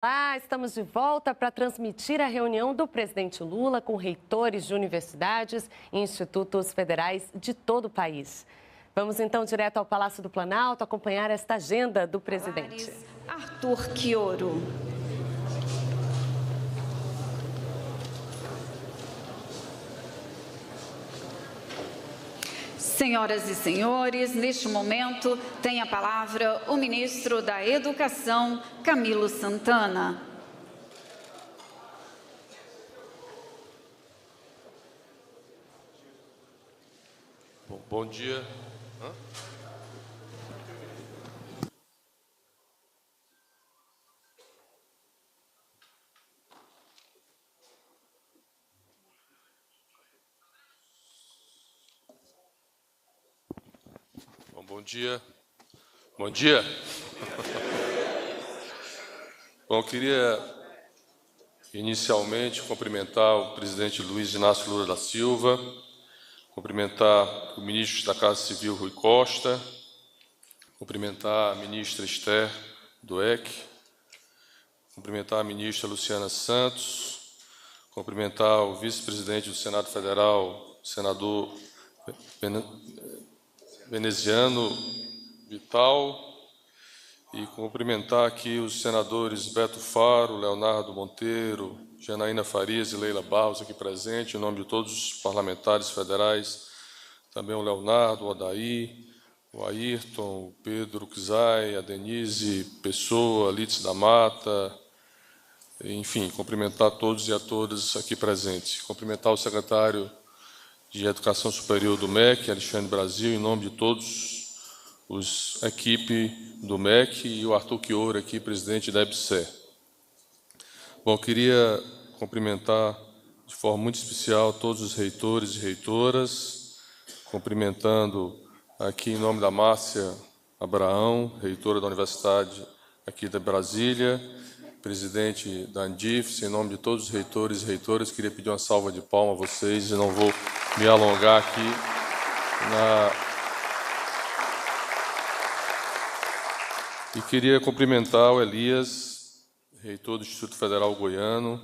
Olá, estamos de volta para transmitir a reunião do presidente Lula com reitores de universidades e institutos federais de todo o país. Vamos então direto ao Palácio do Planalto acompanhar esta agenda do presidente. Arthur Quioro. Senhoras e senhores, neste momento tem a palavra o ministro da Educação, Camilo Santana. Bom dia. Bom dia. Bom dia. Bom, queria inicialmente cumprimentar o presidente Luiz Inácio Lula da Silva, cumprimentar o ministro da Casa Civil, Rui Costa, cumprimentar a ministra Esther Dweck, cumprimentar a ministra Luciana Santos, cumprimentar o vice-presidente do Senado Federal, senador Veneziano Vital, e cumprimentar aqui os senadores Beto Faro, Leonardo Monteiro, Janaína Farias e Leila Barros aqui presentes, em nome de todos os parlamentares federais, também o Leonardo, o Odaí, o Ayrton, o Pedro Kizai, a Denise Pessoa, a Lídice da Mata, enfim, cumprimentar todos e a todas aqui presentes. Cumprimentar o secretário de Educação Superior do MEC, Alexandre Brasil, em nome de todos os equipe do MEC e o Arthur Quioro aqui, presidente da EBSER. Bom, queria cumprimentar de forma muito especial todos os reitores e reitoras, cumprimentando aqui em nome da Márcia Abraão, reitora da Universidade aqui de Brasília, presidente da Andifes, em nome de todos os reitores e reitoras, queria pedir uma salva de palmas a vocês e não vou me alongar aqui E queria cumprimentar o Elias, reitor do Instituto Federal Goiano,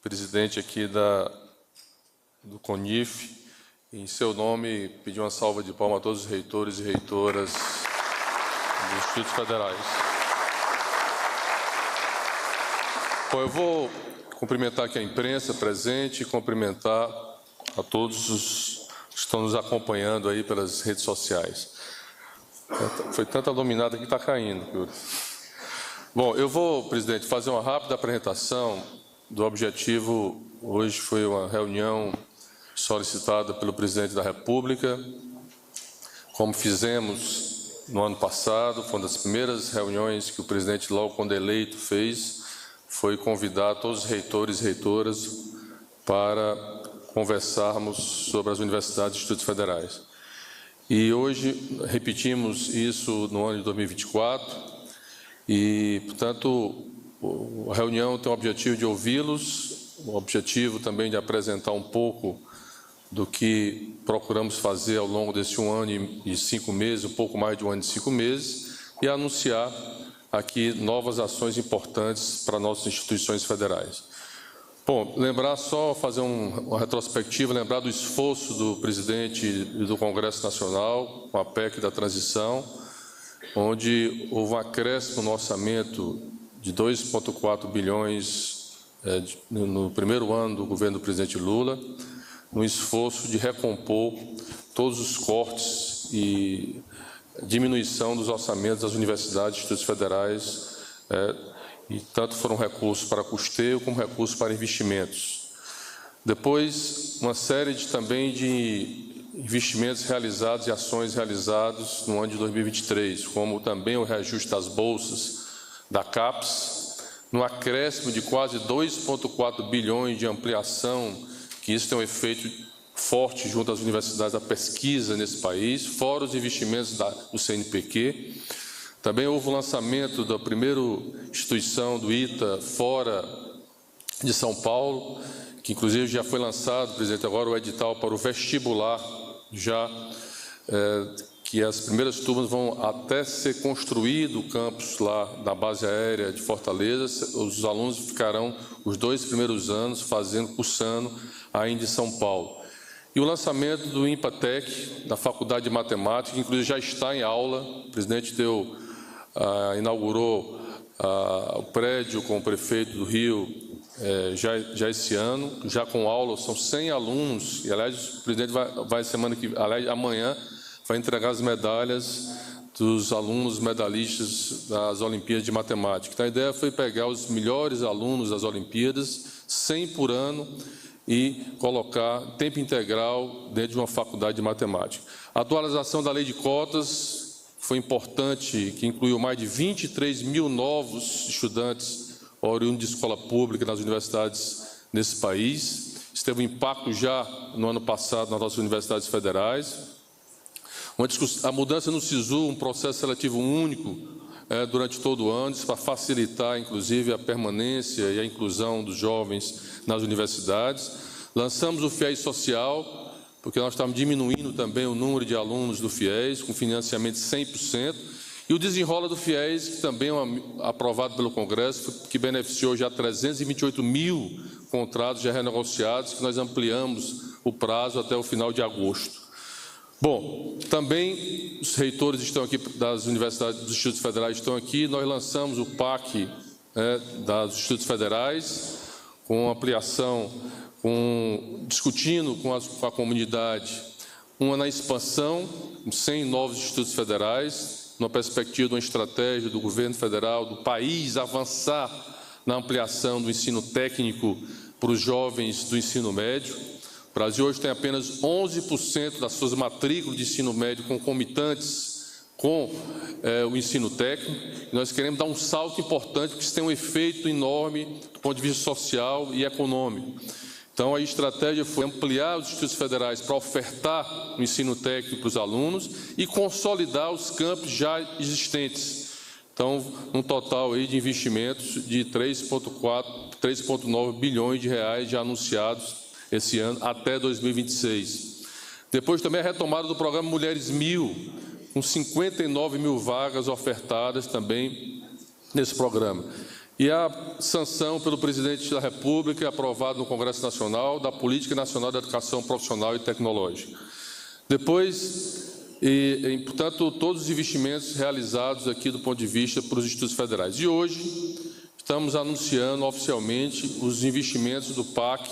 presidente aqui do CONIF, e em seu nome pedir uma salva de palmas a todos os reitores e reitoras dos institutos federais. Bom, eu vou cumprimentar aqui a imprensa presente e cumprimentar a todos os que estão nos acompanhando aí pelas redes sociais. Foi tanta dominada que está caindo. Bom, eu vou, presidente, fazer uma rápida apresentação do objetivo. Hoje foi uma reunião solicitada pelo presidente da República, como fizemos no ano passado, foi uma das primeiras reuniões que o presidente, logo quando eleito, fez, foi convidar todos os reitores e reitoras para conversarmos sobre as universidades e institutos federais. E hoje repetimos isso no ano de 2024 e, portanto, a reunião tem o objetivo de ouvi-los, o objetivo também de apresentar um pouco do que procuramos fazer ao longo desse 1 ano e 5 meses, um pouco mais de 1 ano e 5 meses, e anunciar aqui novas ações importantes para nossas instituições federais. Bom, lembrar só, fazer uma retrospectiva, lembrar do esforço do presidente e do Congresso Nacional, com a PEC da transição, onde houve um acréscimo no orçamento de 2,4 bilhões no primeiro ano do governo do presidente Lula, no esforço de recompor todos os cortes e diminuição dos orçamentos das universidades e institutos federais, e tanto foram recursos para custeio como recursos para investimentos. Depois, uma série também de investimentos realizados e ações realizadas no ano de 2023, como também o reajuste das bolsas da CAPES, no acréscimo de quase 2,4 bilhões de ampliação, que isso tem um efeito forte junto às universidades da pesquisa nesse país, fora os investimentos do CNPq. Também houve o lançamento da primeira instituição do ITA fora de São Paulo, que inclusive já foi lançado, presidente, agora o edital para o vestibular, já que as primeiras turmas vão até ser construído o campus lá na base aérea de Fortaleza. Os alunos ficarão os 2 primeiros anos cursando ainda em São Paulo. E o lançamento do IMPATEC, da Faculdade de Matemática, que inclusive já está em aula. O presidente inaugurou o prédio com o prefeito do Rio já esse ano, já com aula, são 100 alunos. E, aliás, o presidente amanhã vai entregar as medalhas dos alunos medalhistas das Olimpíadas de Matemática. Então, a ideia foi pegar os melhores alunos das Olimpíadas, 100 por ano, e colocar tempo integral dentro de uma faculdade de matemática. A atualização da lei de cotas foi importante, que incluiu mais de 23 mil novos estudantes oriundos de escola pública nas universidades nesse país. Isso teve um impacto já no ano passado nas nossas universidades federais. A mudança no SISU, um processo seletivo único durante todo o ano, para facilitar, inclusive, a permanência e a inclusão dos jovens nas universidades. Lançamos o FIES Social, porque nós estamos diminuindo também o número de alunos do FIES, com financiamento de 100%. E o Desenrola do FIES, que também é aprovado pelo Congresso, que beneficiou já 328 mil contratos já renegociados, que nós ampliamos o prazo até o final de agosto. Bom, também os reitores estão aqui das universidades, dos institutos federais estão aqui. Nós lançamos o PAC dos institutos federais, com ampliação, discutindo com a comunidade, uma na expansão, com 100 novos institutos federais, na perspectiva de uma estratégia do governo federal, do país avançar na ampliação do ensino técnico para os jovens do ensino médio. O Brasil hoje tem apenas 11% das suas matrículas de ensino médio concomitantes com o ensino técnico. E nós queremos dar um salto importante, porque isso tem um efeito enorme do ponto de vista social e econômico. Então, a estratégia foi ampliar os institutos federais para ofertar o ensino técnico para os alunos e consolidar os campos já existentes. Então, um total aí de investimentos de 3,9 bilhões de reais já anunciados esse ano, até 2026. Depois também a retomada do programa Mulheres 1000, com 59 mil vagas ofertadas também nesse programa. E a sanção pelo presidente da República, aprovado no Congresso Nacional, da Política Nacional da Educação Profissional e Tecnológica. Depois, portanto, todos os investimentos realizados aqui do ponto de vista para os institutos federais. E hoje, estamos anunciando oficialmente os investimentos do PAC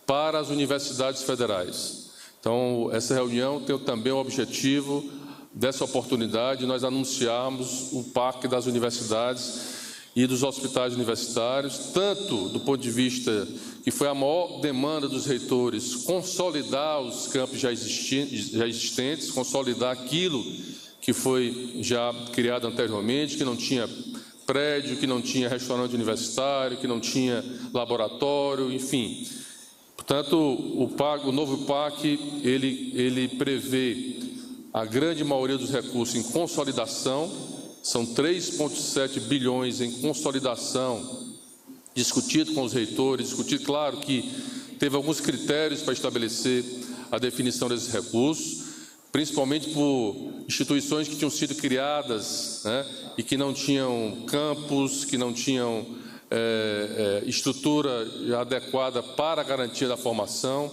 para as universidades federais. Então, essa reunião tem também o objetivo dessa oportunidade de nós anunciarmos o PAC das universidades e dos hospitais universitários, tanto do ponto de vista que foi a maior demanda dos reitores, consolidar os campos já existentes, consolidar aquilo que foi já criado anteriormente, que não tinha prédio, que não tinha restaurante universitário, que não tinha laboratório, enfim. Portanto, o novo PAC, ele prevê a grande maioria dos recursos em consolidação, são 3,7 bilhões em consolidação, discutido com os reitores, discutido, claro que teve alguns critérios para estabelecer a definição desses recursos, principalmente por instituições que tinham sido criadas, e que não tinham campus, que não tinham estrutura adequada para a garantia da formação.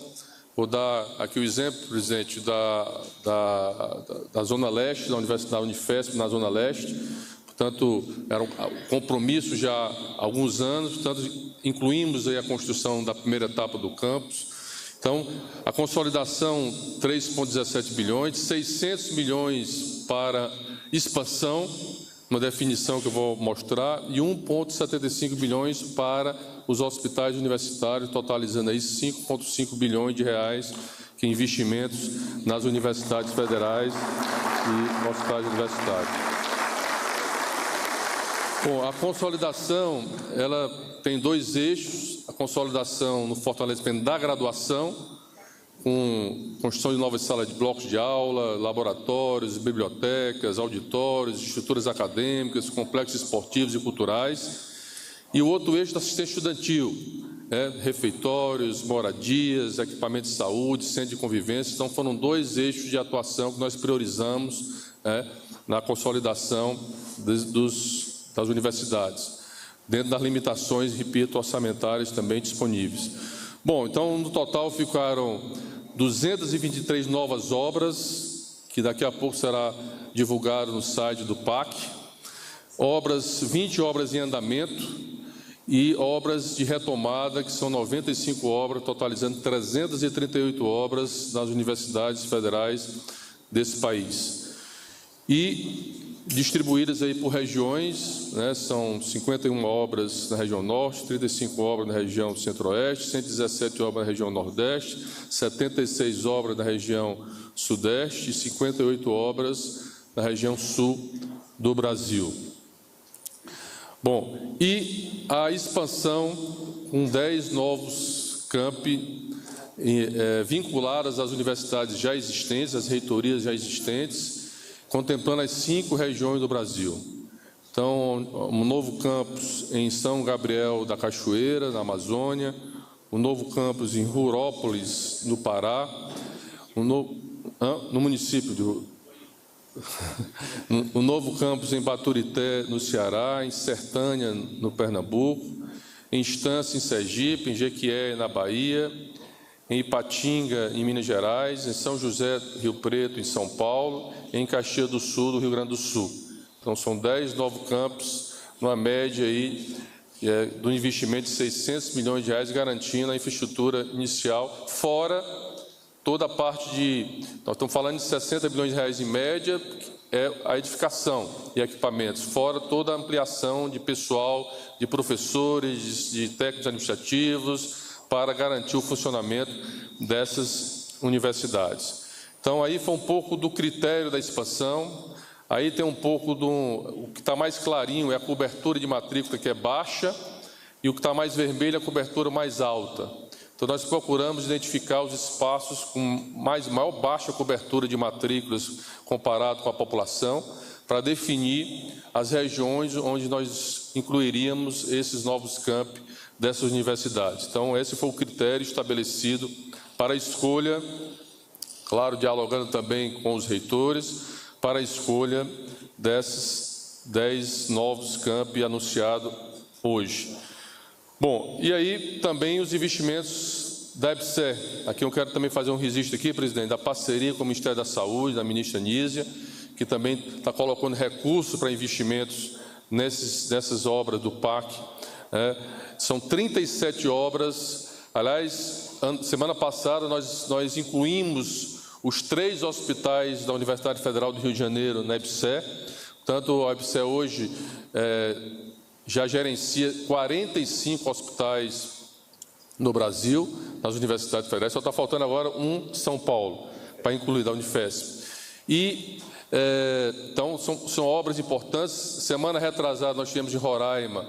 Vou dar aqui o exemplo, presidente, da Zona Leste, da Universidade Unifesp, na Zona Leste. Portanto, era um compromisso já há alguns anos, portanto, incluímos aí a construção da primeira etapa do campus. Então, a consolidação, 3,17 bilhões, 600 milhões para expansão, uma definição que eu vou mostrar, e 1,75 bilhões para os hospitais universitários, totalizando aí 5,5 bilhões de reais em investimentos nas universidades federais e hospitais universitários. Bom, a consolidação, ela tem dois eixos: a consolidação no fortalecimento da graduação, com construção de novas salas de blocos de aula, laboratórios, bibliotecas, auditórios, estruturas acadêmicas, complexos esportivos e culturais. E o outro eixo da assistência estudantil, refeitórios, moradias, equipamentos de saúde, centro de convivência. Então, foram 2 eixos de atuação que nós priorizamos na consolidação das universidades, dentro das limitações, repito, orçamentárias também disponíveis. Bom, então, no total ficaram 223 novas obras, que daqui a pouco será divulgado no site do PAC, 20 obras em andamento e obras de retomada, que são 95 obras, totalizando 338 obras nas universidades federais desse país. E distribuídas aí por regiões, são 51 obras na região norte, 35 obras na região centro-oeste, 117 obras na região nordeste, 76 obras na região sudeste e 58 obras na região sul do Brasil. Bom, e a expansão com 10 novos campi vinculadas às universidades já existentes, às reitorias já existentes, contemplando as 5 regiões do Brasil. Então, um novo campus em São Gabriel da Cachoeira, na Amazônia, um novo campus em Rurópolis, no Pará, no município de um novo campus em Baturité, no Ceará, em Sertânia, no Pernambuco, em Estância, em Sergipe, em Jequié, na Bahia, em Ipatinga, em Minas Gerais, em São José, Rio Preto, em São Paulo, e em Caxias do Sul, do Rio Grande do Sul. Então, são 10 novos campos, numa média aí, do investimento de R$600 milhões, garantindo a infraestrutura inicial, fora toda a parte nós estamos falando de R$60 bilhões em média, a edificação e equipamentos, fora toda a ampliação de pessoal, de professores, de técnicos administrativos, para garantir o funcionamento dessas universidades. Então, aí foi um pouco do critério da expansão, aí tem um pouco o que está mais clarinho é a cobertura de matrícula, que é baixa, e o que está mais vermelho é a cobertura mais alta. Então, nós procuramos identificar os espaços com maior baixa cobertura de matrículas comparado com a população, para definir as regiões onde nós incluiríamos esses novos campi dessas universidades. Então, esse foi o critério estabelecido para a escolha, claro, dialogando também com os reitores, para a escolha desses 10 novos campi anunciados hoje. Bom, e aí também os investimentos da EBSER. Aqui eu quero também fazer um registro aqui, presidente, da parceria com o Ministério da Saúde, da ministra Nízia, que também está colocando recursos para investimentos nessas obras do PAC. São 37 obras. Aliás, semana passada nós incluímos os 3 hospitais da Universidade Federal do Rio de Janeiro na EBSER. Portanto, a EBSER hoje já gerencia 45 hospitais no Brasil, nas universidades federais. Só está faltando agora um em São Paulo, para incluir da Unifesp. Então, são obras importantes. Semana retrasada, nós tivemos em Roraima,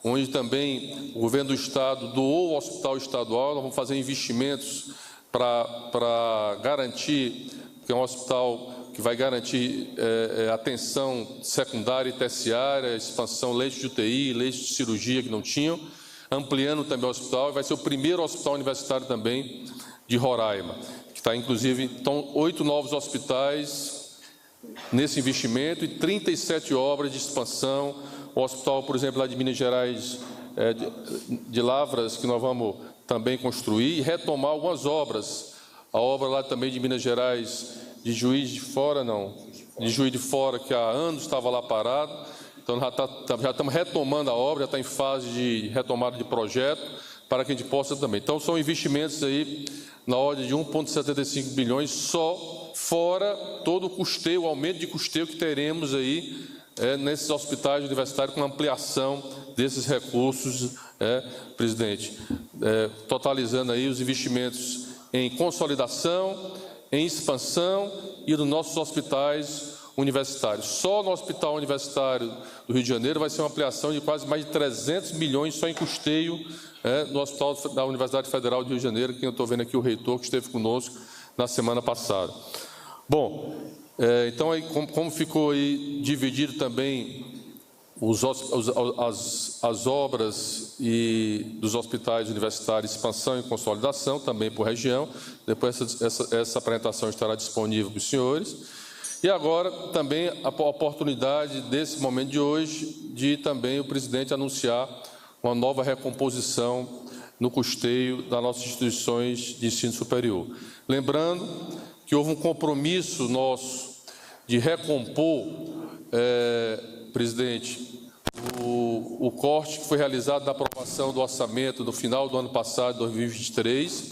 onde também o governo do Estado doou o hospital estadual. Nós vamos fazer investimentos para garantir, que é um hospital que vai garantir atenção secundária e terciária, expansão, leitos de UTI, leitos de cirurgia que não tinham, ampliando também o hospital, e vai ser o primeiro hospital universitário também de Roraima, que está, inclusive, então, 8 novos hospitais nesse investimento e 37 obras de expansão. O hospital, por exemplo, lá de Minas Gerais, de Lavras, que nós vamos também construir, e retomar algumas obras. A obra lá também de Minas Gerais, de Juiz de Fora, que há anos estava lá parado. Então, já estamos retomando a obra, já está em fase de retomada de projeto, para que a gente possa também. Então, são investimentos aí na ordem de 1,75 bilhões, só fora todo o custeio, o aumento de custeio que teremos aí nesses hospitais universitários, com ampliação desses recursos, presidente, totalizando aí os investimentos em consolidação, em expansão e dos nossos hospitais universitários. Só no Hospital Universitário do Rio de Janeiro vai ser uma ampliação de quase mais de 300 milhões só em custeio no Hospital da Universidade Federal do Rio de Janeiro, que eu estou vendo aqui o reitor que esteve conosco na semana passada. Bom, então, aí, como ficou aí dividido também as obras dos hospitais universitários, expansão e consolidação, também por região. Depois essa apresentação estará disponível para os senhores. E agora também a oportunidade desse momento de hoje de também o presidente anunciar uma nova recomposição no custeio das nossas instituições de ensino superior. Lembrando que houve um compromisso nosso de recompor, presidente, o corte que foi realizado na aprovação do orçamento no final do ano passado, 2023.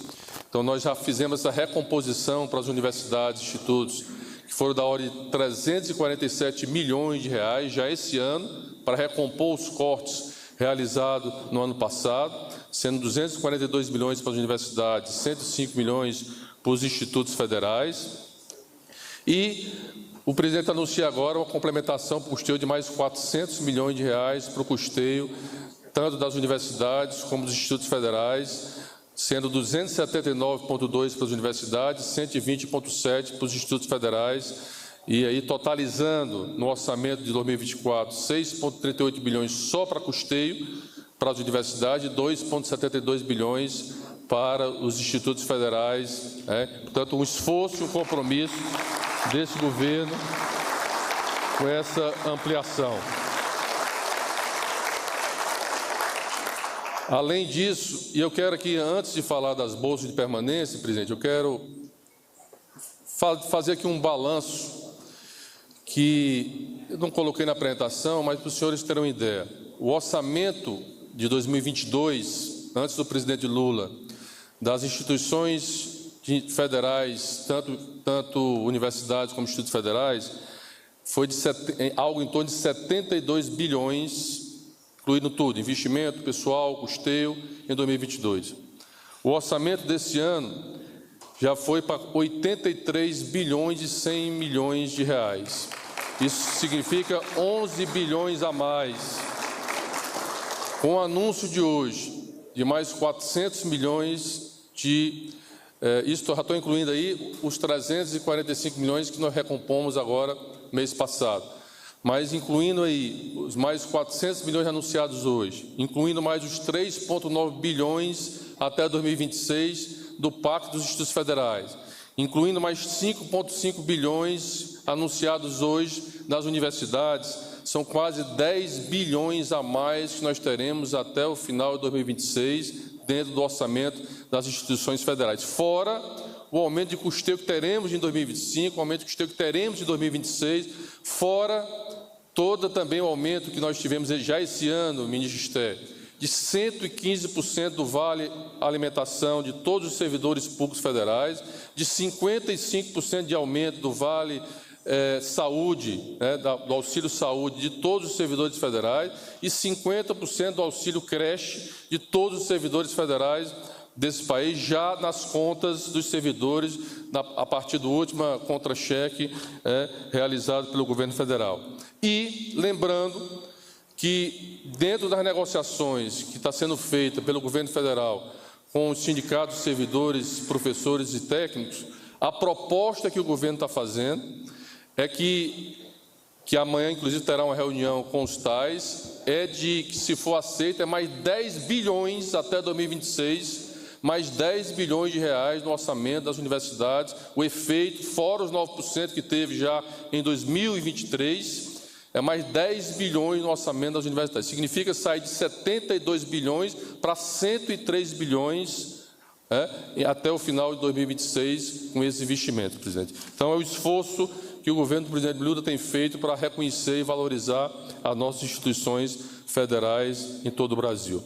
Então, nós já fizemos essa recomposição para as universidades e institutos, que foram da ordem de 347 milhões de reais já esse ano, para recompor os cortes realizados no ano passado, sendo 242 milhões para as universidades, 105 milhões para os institutos federais. E o presidente anuncia agora uma complementação para o custeio de mais 400 milhões de reais para o custeio tanto das universidades como dos institutos federais, sendo 279,2 para as universidades, 120,7 para os institutos federais, e aí totalizando no orçamento de 2024 6,38 bilhões só para custeio para as universidades e 2,72 bilhões para os institutos federais. Portanto, um esforço e um compromisso desse governo com essa ampliação. Além disso, e eu quero aqui, antes de falar das bolsas de permanência, presidente, eu quero fazer aqui um balanço que eu não coloquei na apresentação, mas para os senhores terem uma ideia. O orçamento de 2022, antes do presidente Lula, das instituições federais, tanto universidades como institutos federais, foi de algo em torno de 72 bilhões, incluindo tudo, investimento, pessoal, custeio, em 2022. O orçamento desse ano já foi para 83 bilhões e 100 milhões de reais. Isso significa 11 bilhões a mais. Com o anúncio de hoje de mais 400 milhões de... isso já estou incluindo aí os 345 milhões que nós recompomos agora, mês passado. Mas incluindo aí os mais 400 milhões anunciados hoje, incluindo mais os 3,9 bilhões até 2026 do Pacto dos Institutos Federais, incluindo mais 5,5 bilhões anunciados hoje nas universidades, são quase 10 bilhões a mais que nós teremos até o final de 2026, dentro do orçamento das instituições federais. Fora o aumento de custeio que teremos em 2025, o aumento de custeio que teremos em 2026, fora todo também o aumento que nós tivemos já esse ano, ministro Esther, de 115% do Vale Alimentação de todos os servidores públicos federais, de 55% de aumento do Vale Saúde, do auxílio saúde de todos os servidores federais e 50% do auxílio creche de todos os servidores federais desse país, já nas contas dos servidores, a partir do último contra-cheque realizado pelo governo federal. E lembrando que, dentro das negociações que está sendo feita pelo governo federal com os sindicatos, servidores, professores e técnicos, a proposta que o governo está fazendo é que amanhã, inclusive, terá uma reunião com os tais, de que, se for aceita, mais 10 bilhões até 2026, mais 10 bilhões de reais no orçamento das universidades, o efeito, fora os 9% que teve já em 2023, mais 10 bilhões no orçamento das universidades. Significa sair de 72 bilhões para 103 bilhões até o final de 2026 com esse investimento, presidente. Então, é o esforço que o governo do presidente Lula tem feito para reconhecer e valorizar as nossas instituições federais em todo o Brasil.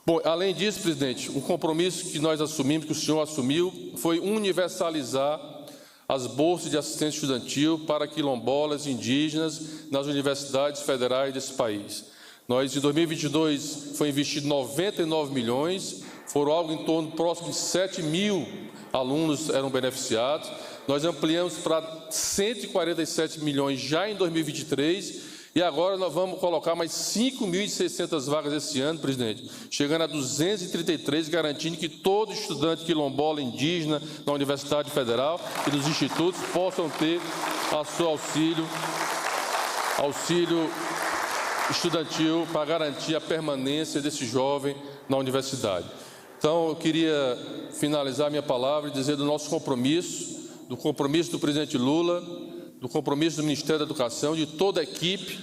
Bom, além disso, presidente, um compromisso que nós assumimos, que o senhor assumiu, foi universalizar as bolsas de assistência estudantil para quilombolas e indígenas nas universidades federais desse país. Nós, em 2022, foi investido 99 milhões, foram algo em torno próximo de 7 mil alunos eram beneficiados. Nós ampliamos para 147 milhões já em 2023 e agora nós vamos colocar mais 5.600 vagas esse ano, presidente, chegando a 233, garantindo que todo estudante quilombola indígena na Universidade Federal e nos institutos possam ter a seu auxílio estudantil para garantir a permanência desse jovem na universidade. Então, eu queria finalizar minha palavra e dizer do nosso compromisso, do compromisso do presidente Lula, do compromisso do Ministério da Educação, de toda a equipe,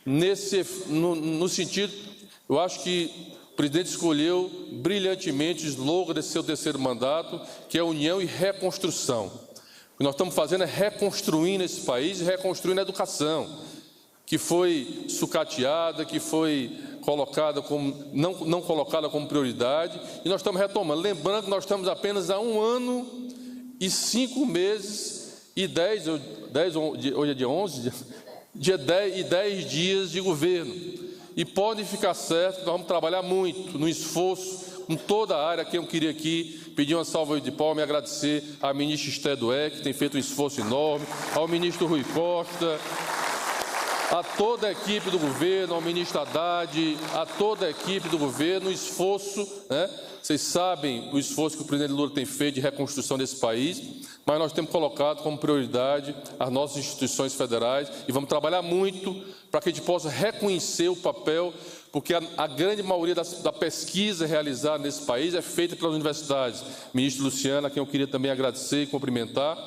no sentido, eu acho que o presidente escolheu brilhantemente o slogan desse seu terceiro mandato, que é união e reconstrução. O que nós estamos fazendo é reconstruindo esse país e reconstruindo a educação, que foi sucateada, que foi colocada como, não colocada como prioridade, e nós estamos retomando. Lembrando que nós estamos apenas há 1 ano e 5 meses e 10 hoje é dia 11, dia 10 e 10 dias de governo. E podem ficar certos que nós vamos trabalhar muito no esforço, em toda a área, que eu queria aqui pedir uma salva de palmas e agradecer à ministra Esther Dweck, que tem feito um esforço enorme, ao ministro Rui Costa, a toda a equipe do governo, ao ministro Haddad, a toda a equipe do governo, o esforço, né? Vocês sabem o esforço que o presidente Lula tem feito de reconstrução desse país, mas nós temos colocado como prioridade as nossas instituições federais e vamos trabalhar muito para que a gente possa reconhecer o papel, porque a grande maioria da pesquisa realizada nesse país é feita pelas universidades. Ministro Luciana, a quem eu queria também agradecer e cumprimentar,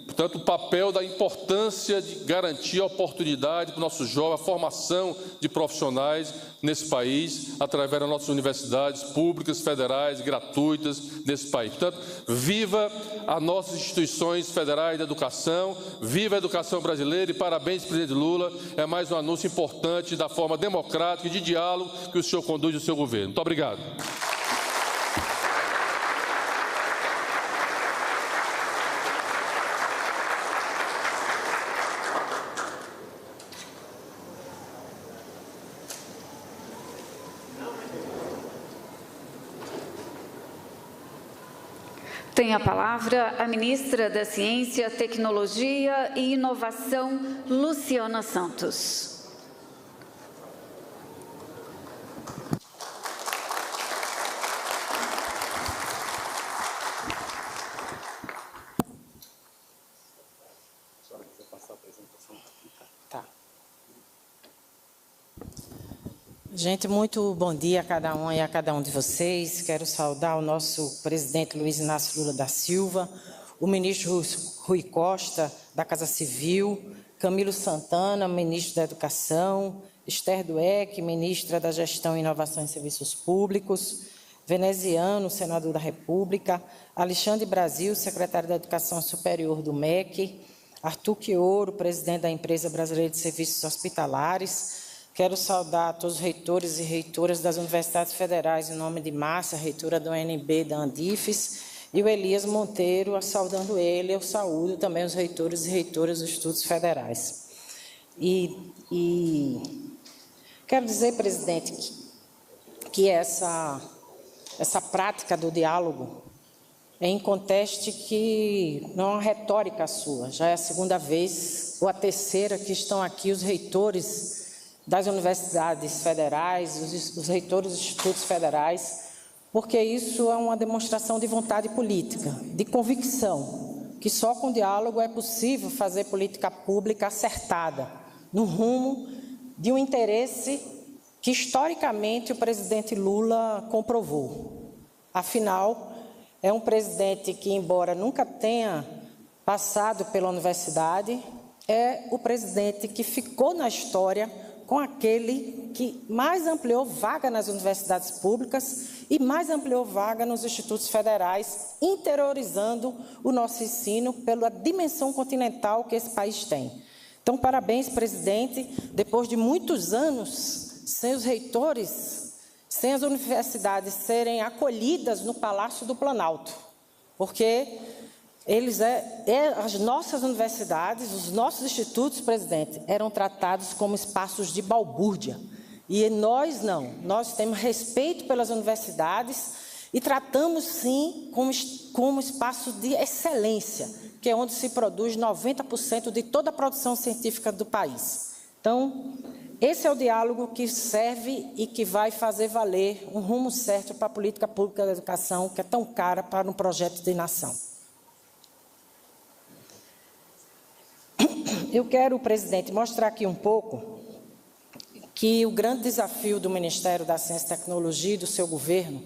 portanto, o papel da importância de garantir a oportunidade para o nosso jovem, a formação de profissionais nesse país, através das nossas universidades públicas, federais, gratuitas nesse país. Portanto, viva as nossas instituições federais de educação, viva a educação brasileira e parabéns, presidente Lula. É mais um anúncio importante da forma democrática e de diálogo que o senhor conduz o seu governo. Muito obrigado. Tem a palavra a ministra da Ciência, Tecnologia e Inovação, Luciana Santos. Gente, muito bom dia a cada um e a cada um de vocês. Quero saudar o nosso presidente Luiz Inácio Lula da Silva, o ministro Rui Costa, da Casa Civil, Camilo Santana, ministro da Educação, Esther Dweck, ministra da Gestão, Inovação e Serviços Públicos, Veneziano, senador da República, Alexandre Brasil, secretário da Educação Superior do MEC, Arthur Quioro, presidente da Empresa Brasileira de Serviços Hospitalares. Quero saudar todos os reitores e reitoras das universidades federais, em nome de Márcia, reitora da UNB, da Andifes, e o Elias Monteiro, saudando ele, eu saúdo também os reitores e reitoras dos estudos federais. E quero dizer, presidente, que essa prática do diálogo é inconteste que não é uma retórica sua, já é a segunda vez, ou a terceira, que estão aqui os reitores das universidades federais, os reitores dos institutos federais, porque isso é uma demonstração de vontade política, de convicção, que só com diálogo é possível fazer política pública acertada, no rumo de um interesse que, historicamente, o presidente Lula comprovou. Afinal, é um presidente que, embora nunca tenha passado pela universidade, é o presidente que ficou na história com aquele que mais ampliou vaga nas universidades públicas e mais ampliou vaga nos institutos federais, interiorizando o nosso ensino pela dimensão continental que esse país tem. Então, parabéns, presidente. Depois de muitos anos, sem os reitores, sem as universidades serem acolhidas no Palácio do Planalto, porque as nossas universidades, os nossos institutos, presidente, eram tratados como espaços de balbúrdia. E nós não. Nós temos respeito pelas universidades e tratamos, sim, como espaço de excelência, que é onde se produz 90% de toda a produção científica do país. Então, esse é o diálogo que serve e que vai fazer valer um rumo certo para a política pública da educação, que é tão cara para um projeto de nação. Eu quero, presidente, mostrar aqui um pouco que o grande desafio do Ministério da Ciência e Tecnologia e do seu governo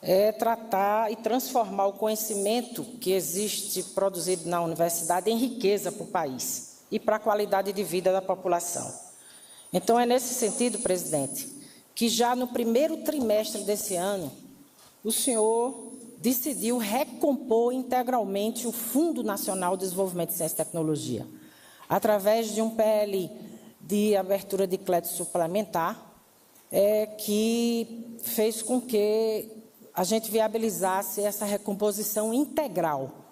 é tratar e transformar o conhecimento que existe produzido na universidade em riqueza para o país e para a qualidade de vida da população. Então, é nesse sentido, presidente, que já no primeiro trimestre desse ano, o senhor decidiu recompor integralmente o Fundo Nacional de Desenvolvimento de Ciência e Tecnologia, através de um PL de abertura de crédito suplementar, que fez com que a gente viabilizasse essa recomposição integral,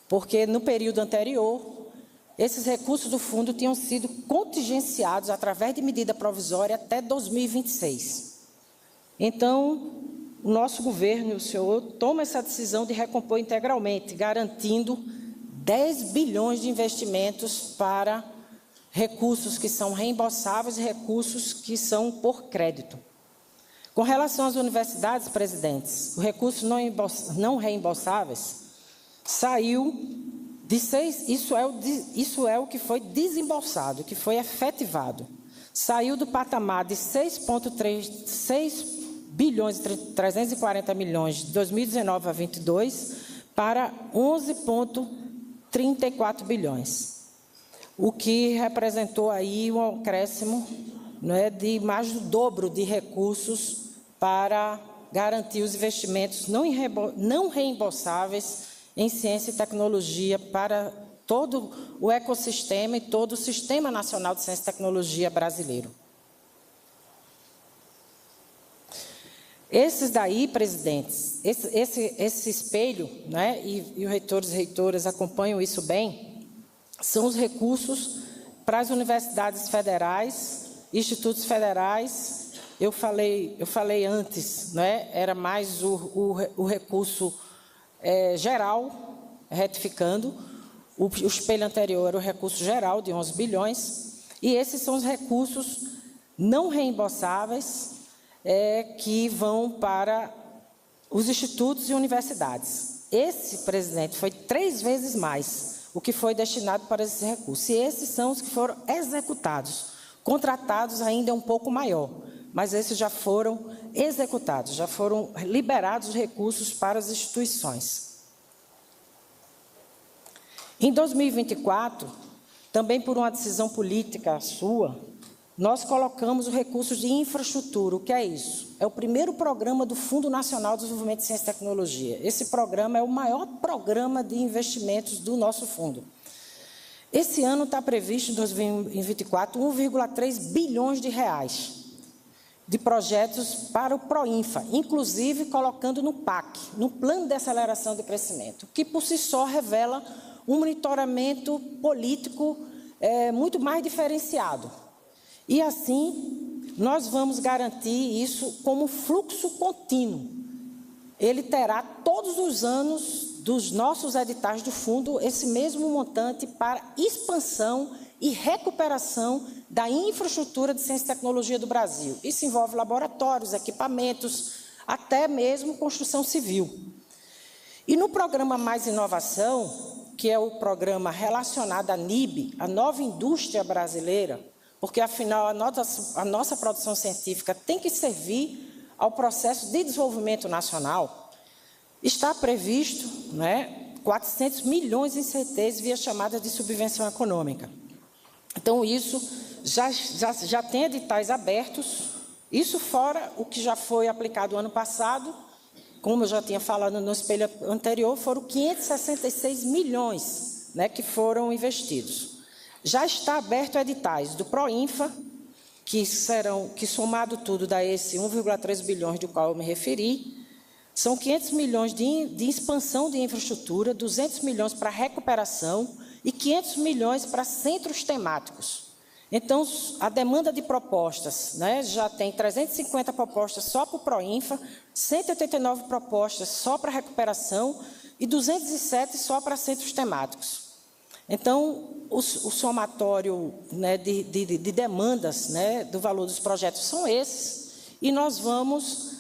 porque no período anterior, esses recursos do fundo tinham sido contingenciados através de medida provisória até 2026. Então, o nosso governo e o senhor tomam essa decisão de recompor integralmente, garantindo 10 bilhões de investimentos para recursos que são reembolsáveis e recursos que são por crédito. Com relação às universidades, presidentes, os recursos não reembolsáveis saiu de 6, isso é o que foi desembolsado, que foi efetivado. Saiu do patamar de 6 bilhões e 340 milhões de 2019 a 22 para 11,34 bilhões. O que representou aí um acréscimo, de mais do dobro de recursos para garantir os investimentos não reembolsáveis em ciência e tecnologia para todo o ecossistema e todo o Sistema Nacional de Ciência e Tecnologia brasileiro. Esses daí, presidentes, esse espelho, e os reitores e reitoras acompanham isso bem, são os recursos para as universidades federais, institutos federais. Eu falei antes, era mais o recurso geral, retificando, o espelho anterior era o recurso geral de 11 bilhões, e esses são os recursos não reembolsáveis que vão para os institutos e universidades. Esse, presidente, foi 3 vezes mais o que foi destinado para esses recursos. E esses são os que foram executados. Contratados ainda é um pouco maior, mas esses já foram executados, já foram liberados os recursos para as instituições. Em 2024, também por uma decisão política sua, nós colocamos os recursos de infraestrutura. O que é isso? É o primeiro programa do Fundo Nacional de Desenvolvimento de Ciência e Tecnologia. Esse programa é o maior programa de investimentos do nosso fundo. Esse ano está previsto, em 2024, 1,3 bilhões de reais de projetos para o PROINFA, inclusive colocando no PAC, no Plano de Aceleração de Crescimento, que por si só revela um monitoramento político muito mais diferenciado. E assim, nós vamos garantir isso como fluxo contínuo. Ele terá todos os anos dos nossos editais do fundo esse mesmo montante para expansão e recuperação da infraestrutura de ciência e tecnologia do Brasil. Isso envolve laboratórios, equipamentos, até mesmo construção civil. E no programa Mais Inovação, que é o programa relacionado à NIB, a nova indústria brasileira, porque, afinal, a nossa produção científica tem que servir ao processo de desenvolvimento nacional, está previsto 400 milhões em CTs via chamada de subvenção econômica. Então, isso já tem editais abertos, isso fora o que já foi aplicado ano passado, como eu já tinha falado no espelho anterior, foram 566 milhões que foram investidos. Já está aberto editais do PROINFA, que somado tudo dá esse 1,3 bilhões do qual eu me referi, são 500 milhões de expansão de infraestrutura, 200 milhões para recuperação e 500 milhões para centros temáticos. Então, a demanda de propostas, já tem 350 propostas só para o PROINFA, 189 propostas só para recuperação e 207 só para centros temáticos. Então, o somatório de demandas do valor dos projetos são esses, e nós vamos,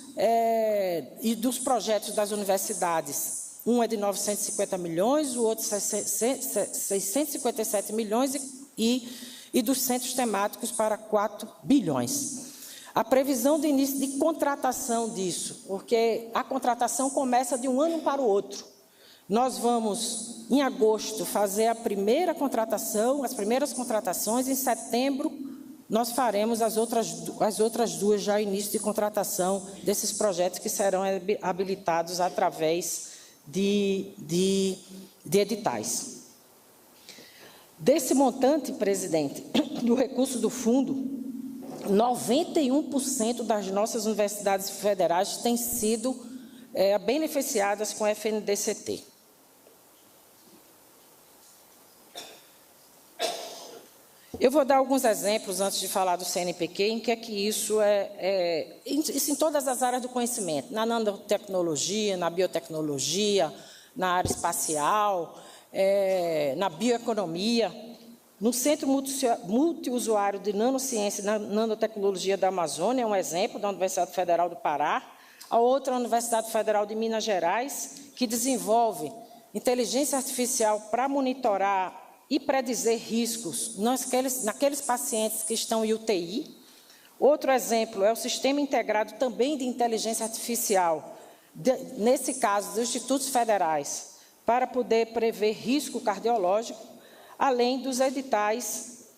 e dos projetos das universidades, um é de 950 milhões, o outro 657 milhões, e e dos centros temáticos para 4 bilhões. A previsão de início de contratação disso, porque a contratação começa de um ano para o outro. Nós vamos, em agosto, fazer a primeira contratação, as primeiras contratações, em setembro nós faremos as outras duas já início de contratação desses projetos que serão habilitados através de editais. Desse montante, presidente, do recurso do fundo, 91% das nossas universidades federais têm sido beneficiadas com FNDCT. Eu vou dar alguns exemplos antes de falar do CNPq, em que é que isso isso em todas as áreas do conhecimento, na nanotecnologia, na biotecnologia, na área espacial, na bioeconomia, no Centro Multiusuário de Nanociência e Nanotecnologia da Amazônia, é um exemplo da Universidade Federal do Pará, a outra Universidade Federal de Minas Gerais, que desenvolve inteligência artificial para monitorar e predizer riscos naqueles pacientes que estão em UTI. Outro exemplo é o Sistema Integrado também de Inteligência Artificial, nesse caso, dos institutos federais, para poder prever risco cardiológico, além dos editais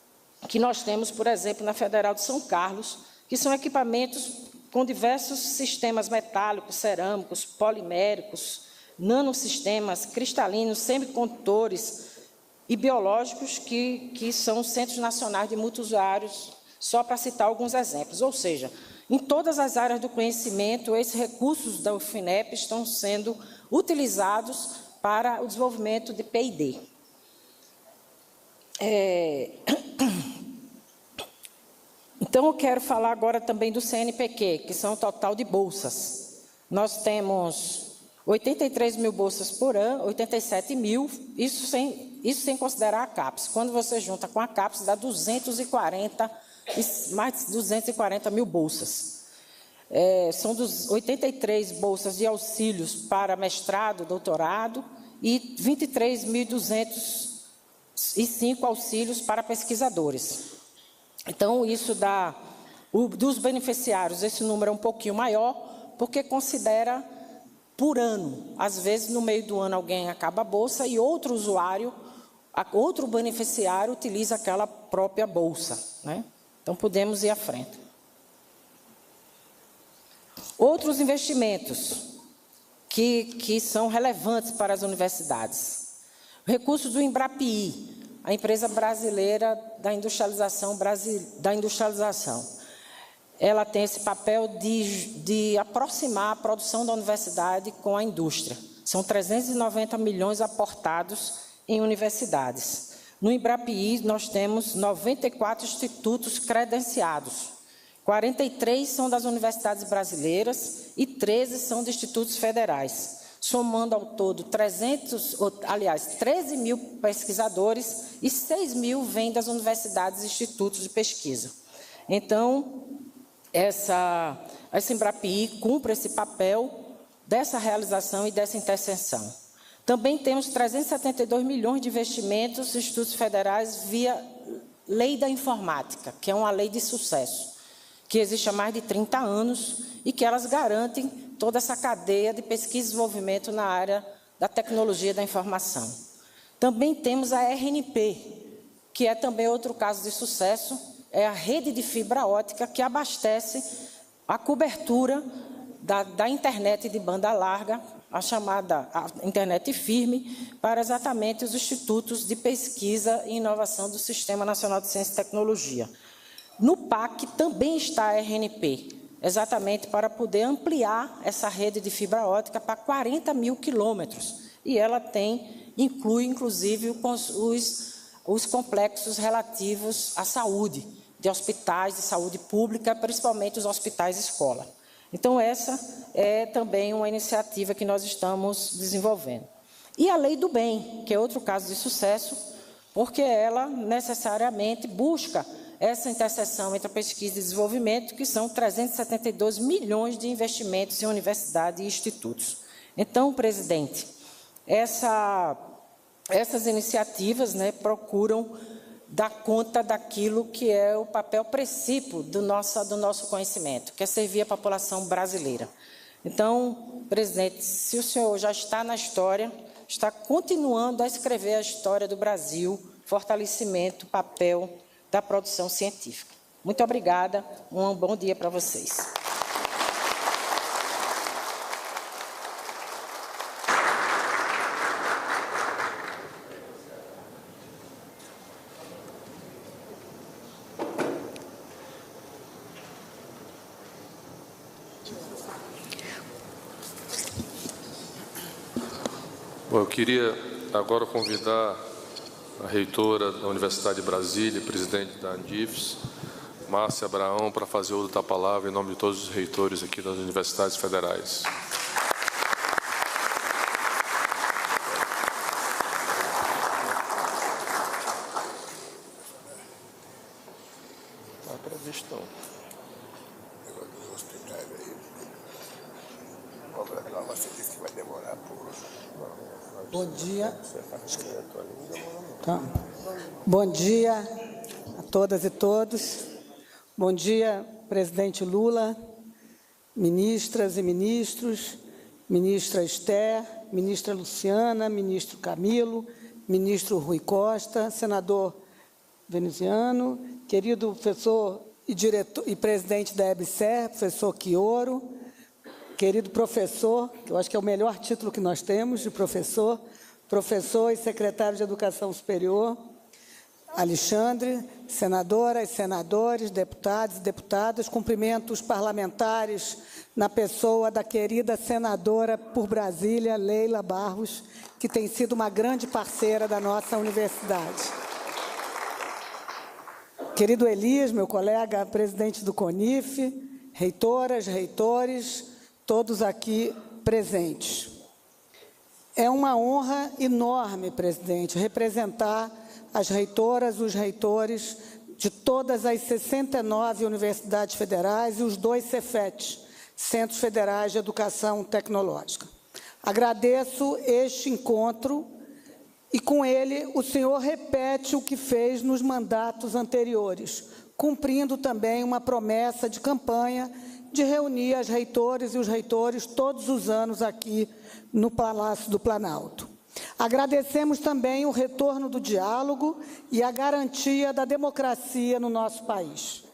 que nós temos, por exemplo, na Federal de São Carlos, que são equipamentos com diversos sistemas metálicos, cerâmicos, poliméricos, nanosistemas, cristalinos, semicondutores e biológicos, que são centros nacionais de multiusuários, só para citar alguns exemplos. Ou seja, em todas as áreas do conhecimento, esses recursos da UFINEP estão sendo utilizados para o desenvolvimento de P&D. Então, eu quero falar agora também do CNPq, que são o total de bolsas. Nós temos 83 mil bolsas por ano, 87 mil, isso sem considerar a CAPES. Quando você junta com a CAPES, dá mais de 240 mil bolsas. São 83 bolsas de auxílios para mestrado, doutorado, e 23.205 auxílios para pesquisadores. Então, isso dá, dos beneficiários, esse número é um pouquinho maior, porque considera por ano. Às vezes, no meio do ano, alguém acaba a bolsa e outro beneficiário utiliza aquela própria bolsa, né? Então, podemos ir à frente. Outros investimentos que são relevantes para as universidades. Recursos do Embrapi, a empresa brasileira da industrialização. Ela tem esse papel de aproximar a produção da universidade com a indústria. São 390 milhões aportados em universidades. No Embrapi, nós temos 94 institutos credenciados. 43 são das universidades brasileiras e 13 são de institutos federais, somando ao todo 13 mil pesquisadores e 6 mil vêm das universidades e institutos de pesquisa. Então, essa Embrapi cumpre esse papel dessa realização e dessa interseção. Também temos 372 milhões de investimentos em institutos federais via Lei da Informática, que é uma lei de sucesso, que existe há mais de 30 anos e que elas garantem toda essa cadeia de pesquisa e desenvolvimento na área da tecnologia da informação. Também temos a RNP, que é também outro caso de sucesso, é a rede de fibra ótica que abastece a cobertura da internet de banda larga, a chamada internet firme, para exatamente os institutos de pesquisa e inovação do Sistema Nacional de Ciência e Tecnologia. No PAC também está a RNP, exatamente para poder ampliar essa rede de fibra ótica para 40 mil quilômetros. E ela inclui, inclusive, os complexos relativos à saúde, de hospitais de saúde pública, principalmente os hospitais-escola. Então, essa é também uma iniciativa que nós estamos desenvolvendo. E a Lei do Bem, que é outro caso de sucesso, porque ela necessariamente busca essa interseção entre a pesquisa e desenvolvimento, que são 372 milhões de investimentos em universidades e institutos. Então, presidente, essas iniciativas, né, procuram dar conta daquilo que é o papel princípio do nosso conhecimento, que é servir a população brasileira. Então, presidente, se o senhor já está na história, está continuando a escrever a história do Brasil, fortalecimento, papel da produção científica. Muito obrigada, um bom dia para vocês. Bom, eu queria agora convidar a reitora da Universidade de Brasília, presidente da Andifes, Márcia Abraão, para fazer uso da palavra em nome de todos os reitores aqui das universidades federais. Bom dia. Tá. Bom dia a todas e todos. Bom dia, presidente Lula, ministras e ministros, ministra Esther, ministra Luciana, ministro Camilo, ministro Rui Costa, senador veneziano, querido professor e diretor e presidente da EBSER, professor Quioro, querido professor, que eu acho que é o melhor título que nós temos de professor, professor e secretário de Educação Superior, Alexandre, senadoras, senadores, deputados e deputadas, cumprimento os parlamentares na pessoa da querida senadora por Brasília, Leila Barros, que tem sido uma grande parceira da nossa universidade. Querido Elias, meu colega, presidente do CONIF, reitoras, reitores, todos aqui presentes. É uma honra enorme, presidente, representar as reitoras, os reitores de todas as 69 universidades federais e os 2 Cefetes, Centros Federais de Educação Tecnológica. Agradeço este encontro e, com ele, o senhor repete o que fez nos mandatos anteriores, cumprindo também uma promessa de campanha de reunir as reitores e os reitores todos os anos aqui no Palácio do Planalto. Agradecemos também o retorno do diálogo e a garantia da democracia no nosso país.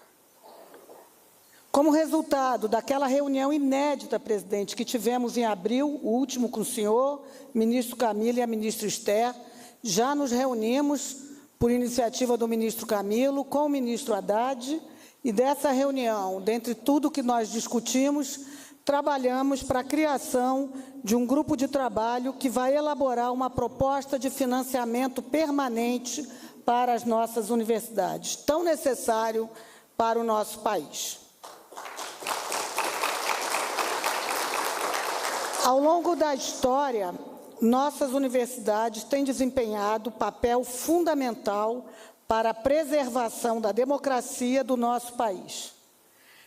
Como resultado daquela reunião inédita, presidente, que tivemos em abril, o último com o senhor, ministro Camilo e a ministra Esther, já nos reunimos, por iniciativa do ministro Camilo, com o ministro Haddad, e dessa reunião, dentre tudo que nós discutimos, trabalhamos para a criação de um grupo de trabalho que vai elaborar uma proposta de financiamento permanente para as nossas universidades, tão necessário para o nosso país. Ao longo da história, nossas universidades têm desempenhado papel fundamental para a preservação da democracia do nosso país.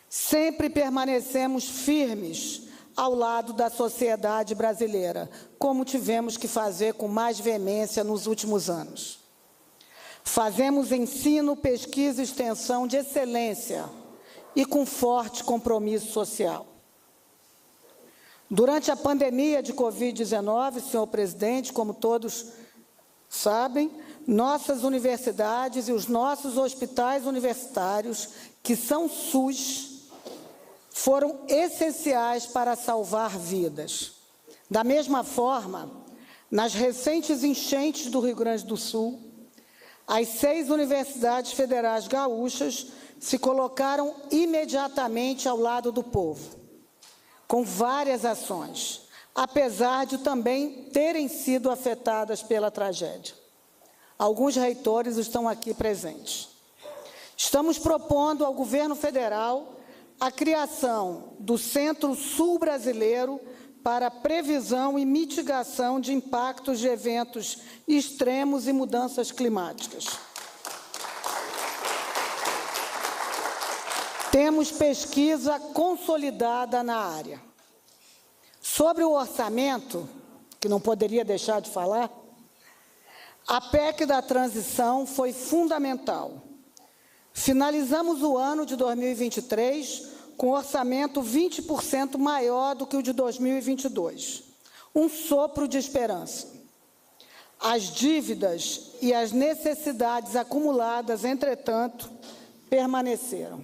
Sempre permanecemos firmes ao lado da sociedade brasileira, como tivemos que fazer com mais veemência nos últimos anos. Fazemos ensino, pesquisa e extensão de excelência e com forte compromisso social. Durante a pandemia de Covid-19, senhor presidente, como todos sabem, nossas universidades e os nossos hospitais universitários, que são SUS, foram essenciais para salvar vidas. Da mesma forma, nas recentes enchentes do Rio Grande do Sul, as 6 universidades federais gaúchas se colocaram imediatamente ao lado do povo, com várias ações, apesar de também terem sido afetadas pela tragédia. Alguns reitores estão aqui presentes. Estamos propondo ao governo federal a criação do Centro Sul Brasileiro para previsão e mitigação de impactos de eventos extremos e mudanças climáticas. Temos pesquisa consolidada na área. Sobre o orçamento, que não poderia deixar de falar, A PEC da transição foi fundamental. Finalizamos o ano de 2023 com orçamento 20% maior do que o de 2022. Um sopro de esperança. As dívidas e as necessidades acumuladas, entretanto, permaneceram.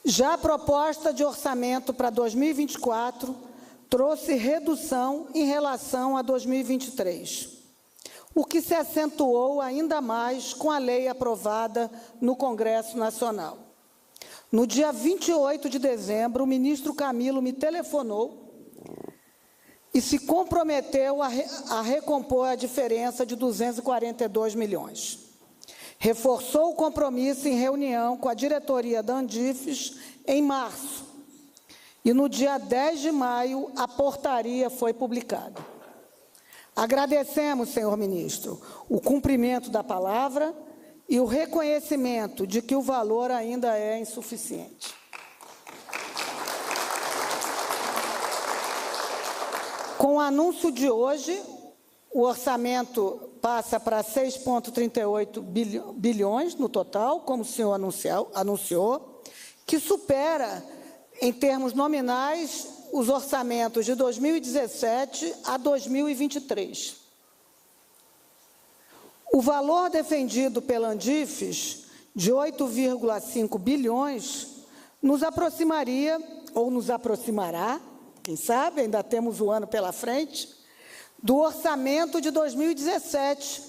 Já a proposta de orçamento para 2024 trouxe redução em relação a 2023, o que se acentuou ainda mais com a lei aprovada no Congresso Nacional. No dia 28 de dezembro, o ministro Camilo me telefonou e se comprometeu a recompor a diferença de 242 milhões. Reforçou o compromisso em reunião com a diretoria da Andifes em março. E no dia 10 de maio, a portaria foi publicada. Agradecemos, senhor ministro, o cumprimento da palavra e o reconhecimento de que o valor ainda é insuficiente. Com o anúncio de hoje, o orçamento passa para 6,38 bilhões no total, como o senhor anunciou, que supera, em termos nominais, os orçamentos de 2017 a 2023. O valor defendido pela Andifes, de 8,5 bilhões, nos aproximaria, ou nos aproximará, quem sabe, ainda temos o ano pela frente, do orçamento de 2017,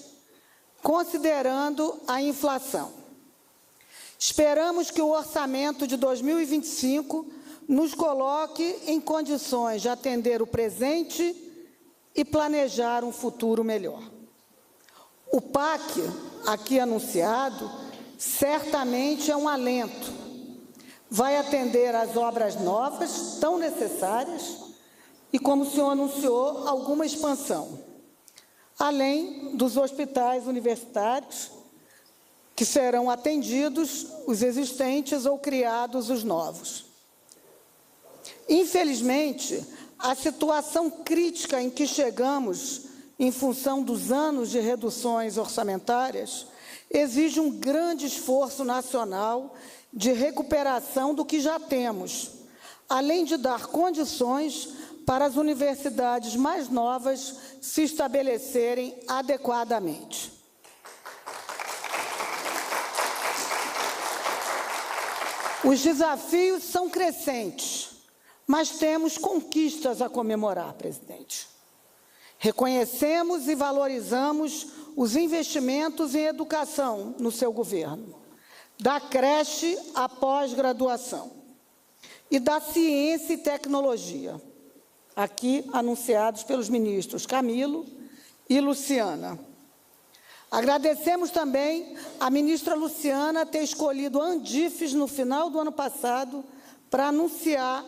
considerando a inflação. Esperamos que o orçamento de 2025 nos coloque em condições de atender o presente e planejar um futuro melhor. O PAC, aqui anunciado, certamente é um alento. Vai atender às obras novas, tão necessárias, e, como o senhor anunciou, alguma expansão, além dos hospitais universitários, que serão atendidos os existentes ou criados os novos. Infelizmente, a situação crítica em que chegamos, em função dos anos de reduções orçamentárias, exige um grande esforço nacional de recuperação do que já temos, além de dar condições para as universidades mais novas se estabelecerem adequadamente. Os desafios são crescentes, mas temos conquistas a comemorar, presidente. Reconhecemos e valorizamos os investimentos em educação no seu governo, da creche à pós-graduação, e da ciência e tecnologia, aqui anunciados pelos ministros Camilo e Luciana. Agradecemos também a ministra Luciana ter escolhido a Andifes no final do ano passado para anunciar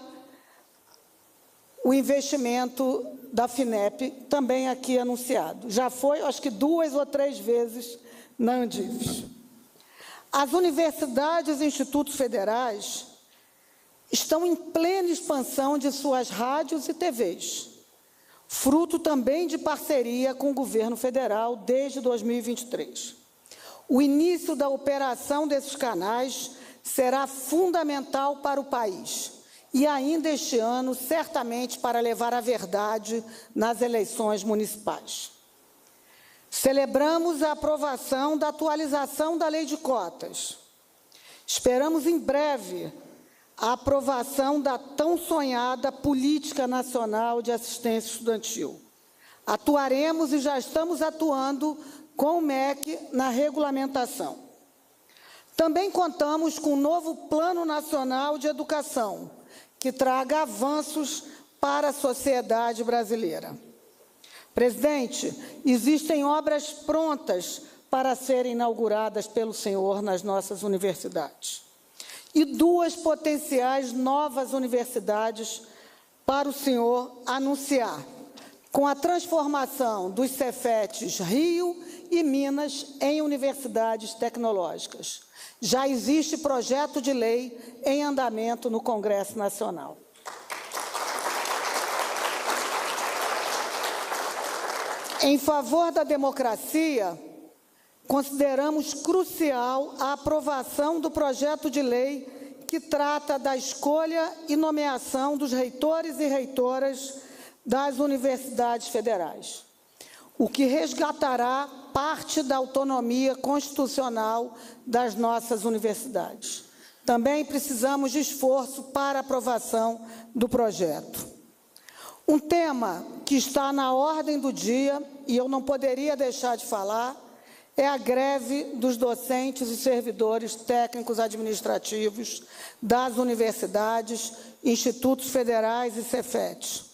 o investimento da FINEP, também aqui anunciado. Já foi, acho que 2 ou 3 vezes na Andifes. As universidades e institutos federais estão em plena expansão de suas rádios e TVs, fruto também de parceria com o governo federal desde 2023. O início da operação desses canais será fundamental para o país e ainda este ano, certamente, para levar a verdade nas eleições municipais. Celebramos a aprovação da atualização da Lei de Cotas. Esperamos em breve a aprovação da tão sonhada Política Nacional de Assistência Estudantil. Atuaremos e já estamos atuando com o MEC na regulamentação. Também contamos com um novo Plano Nacional de Educação, que traga avanços para a sociedade brasileira. Presidente, existem obras prontas para serem inauguradas pelo senhor nas nossas universidades. E 2 potenciais novas universidades para o senhor anunciar, com a transformação dos Cefetes Rio e Minas em universidades tecnológicas. Já existe projeto de lei em andamento no Congresso Nacional. Em favor da democracia, consideramos crucial a aprovação do projeto de lei que trata da escolha e nomeação dos reitores e reitoras das universidades federais, o que resgatará parte da autonomia constitucional das nossas universidades. Também precisamos de esforço para a aprovação do projeto. Um tema que está na ordem do dia, e eu não poderia deixar de falar, é a greve dos docentes e servidores técnicos administrativos das universidades, institutos federais e Cefetes.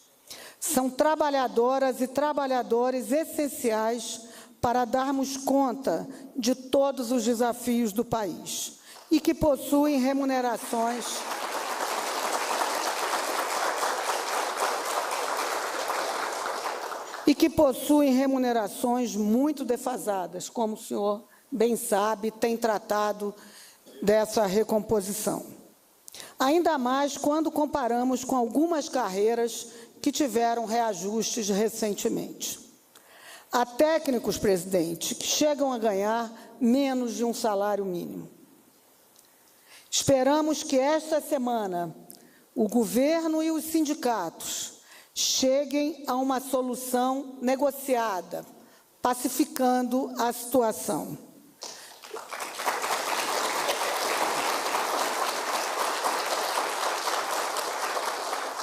São trabalhadoras e trabalhadores essenciais para darmos conta de todos os desafios do país e que possuem remunerações muito defasadas, como o senhor bem sabe, tem tratado dessa recomposição. Ainda mais quando comparamos com algumas carreiras que tiveram reajustes recentemente. Há técnicos, presidente, que chegam a ganhar menos de um salário mínimo. Esperamos que esta semana o governo e os sindicatos cheguem a uma solução negociada, pacificando a situação.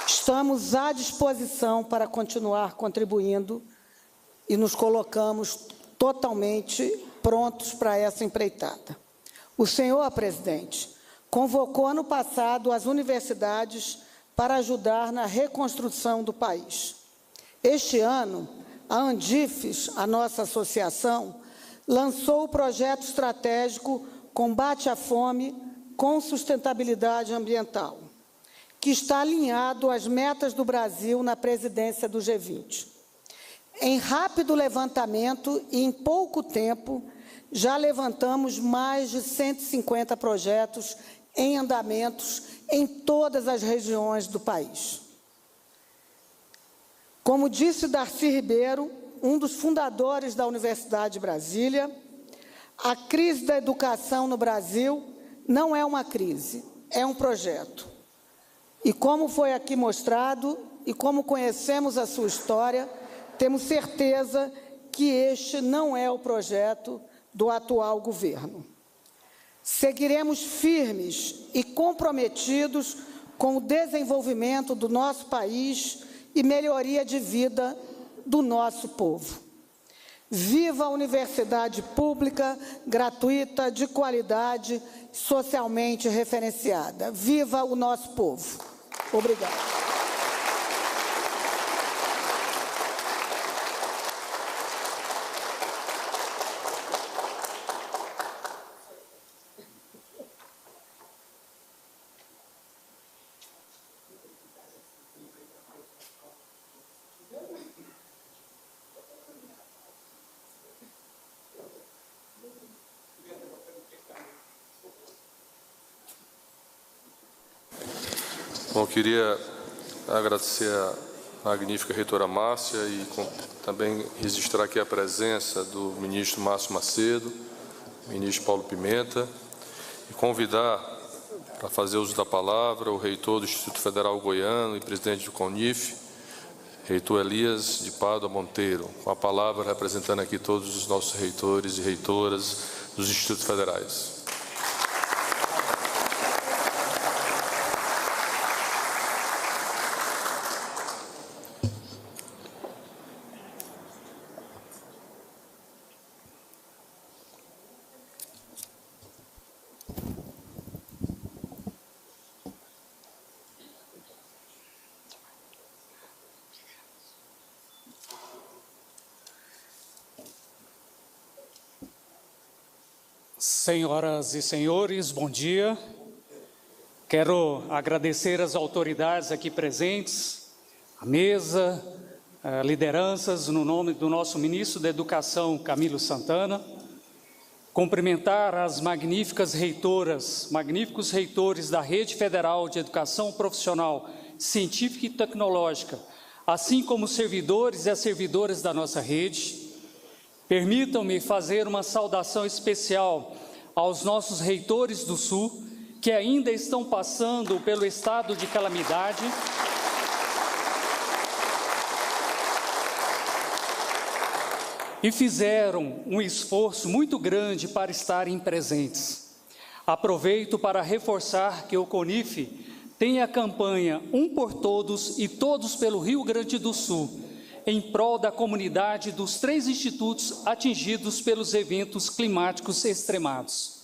Estamos à disposição para continuar contribuindo e nos colocamos totalmente prontos para essa empreitada. O senhor, presidente, convocou ano passado as universidades para ajudar na reconstrução do país. Este ano, a Andifes, a nossa associação, lançou o projeto estratégico Combate à Fome com Sustentabilidade Ambiental, que está alinhado às metas do Brasil na presidência do G20. Em rápido levantamento e em pouco tempo, já levantamos mais de 150 projetos em andamentos em todas as regiões do país. Como disse Darcy Ribeiro, um dos fundadores da Universidade de Brasília, a crise da educação no Brasil não é uma crise, é um projeto. E como foi aqui mostrado, e como conhecemos a sua história, temos certeza que este não é o projeto do atual governo. Seguiremos firmes e comprometidos com o desenvolvimento do nosso país e melhoria de vida do nosso povo. Viva a universidade pública, gratuita, de qualidade, socialmente referenciada. Viva o nosso povo. Obrigada. Bom, queria agradecer a magnífica reitora Márcia e também registrar aqui a presença do ministro Márcio Macedo, ministro Paulo Pimenta, e convidar para fazer uso da palavra o reitor do Instituto Federal Goiano e presidente do CONIF, reitor Elias de Pádua Monteiro, com a palavra representando aqui todos os nossos reitores e reitoras dos institutos federais. Senhoras e senhores, bom dia. Quero agradecer às autoridades aqui presentes, à mesa, lideranças, no nome do nosso ministro da Educação, Camilo Santana. Cumprimentar as magníficas reitoras, magníficos reitores da Rede Federal de Educação Profissional, Científica e Tecnológica, assim como os servidores e as servidoras da nossa rede. Permitam-me fazer uma saudação especial aos nossos reitores do Sul, que ainda estão passando pelo estado de calamidade e fizeram um esforço muito grande para estarem presentes. Aproveito para reforçar que o CONIF tem a campanha Um por Todos e Todos pelo Rio Grande do Sul, em prol da comunidade dos 3 institutos atingidos pelos eventos climáticos extremados.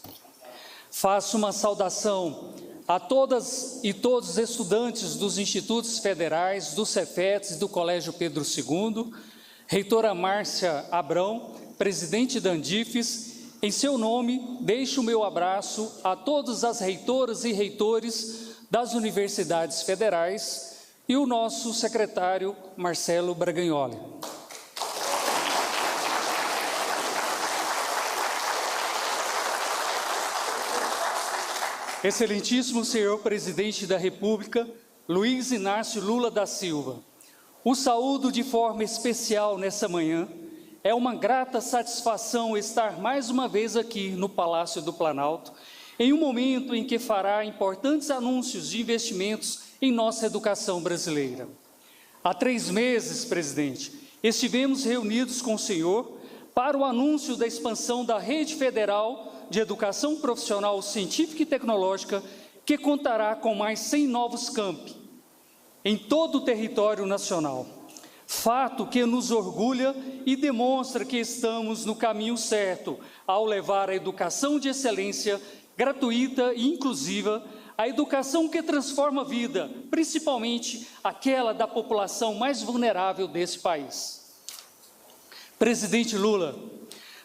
Faço uma saudação a todas e todos os estudantes dos institutos federais, do Cefetes e do Colégio Pedro II, reitora Márcia Abrão, presidente da Andifes. Em seu nome, deixo o meu abraço a todas as reitoras e reitores das universidades federais e o nosso secretário Marcelo Braganholi. Excelentíssimo senhor presidente da República, Luiz Inácio Lula da Silva, o saúdo de forma especial nessa manhã. É uma grata satisfação estar mais uma vez aqui no Palácio do Planalto, em um momento em que fará importantes anúncios de investimentos em nossa educação brasileira. Há 3 meses, presidente, estivemos reunidos com o senhor para o anúncio da expansão da Rede Federal de Educação Profissional Científica e Tecnológica, que contará com mais 100 novos campi em todo o território nacional. Fato que nos orgulha e demonstra que estamos no caminho certo ao levar a educação de excelência, gratuita e inclusiva, a educação que transforma a vida, principalmente aquela da população mais vulnerável desse país. Presidente Lula,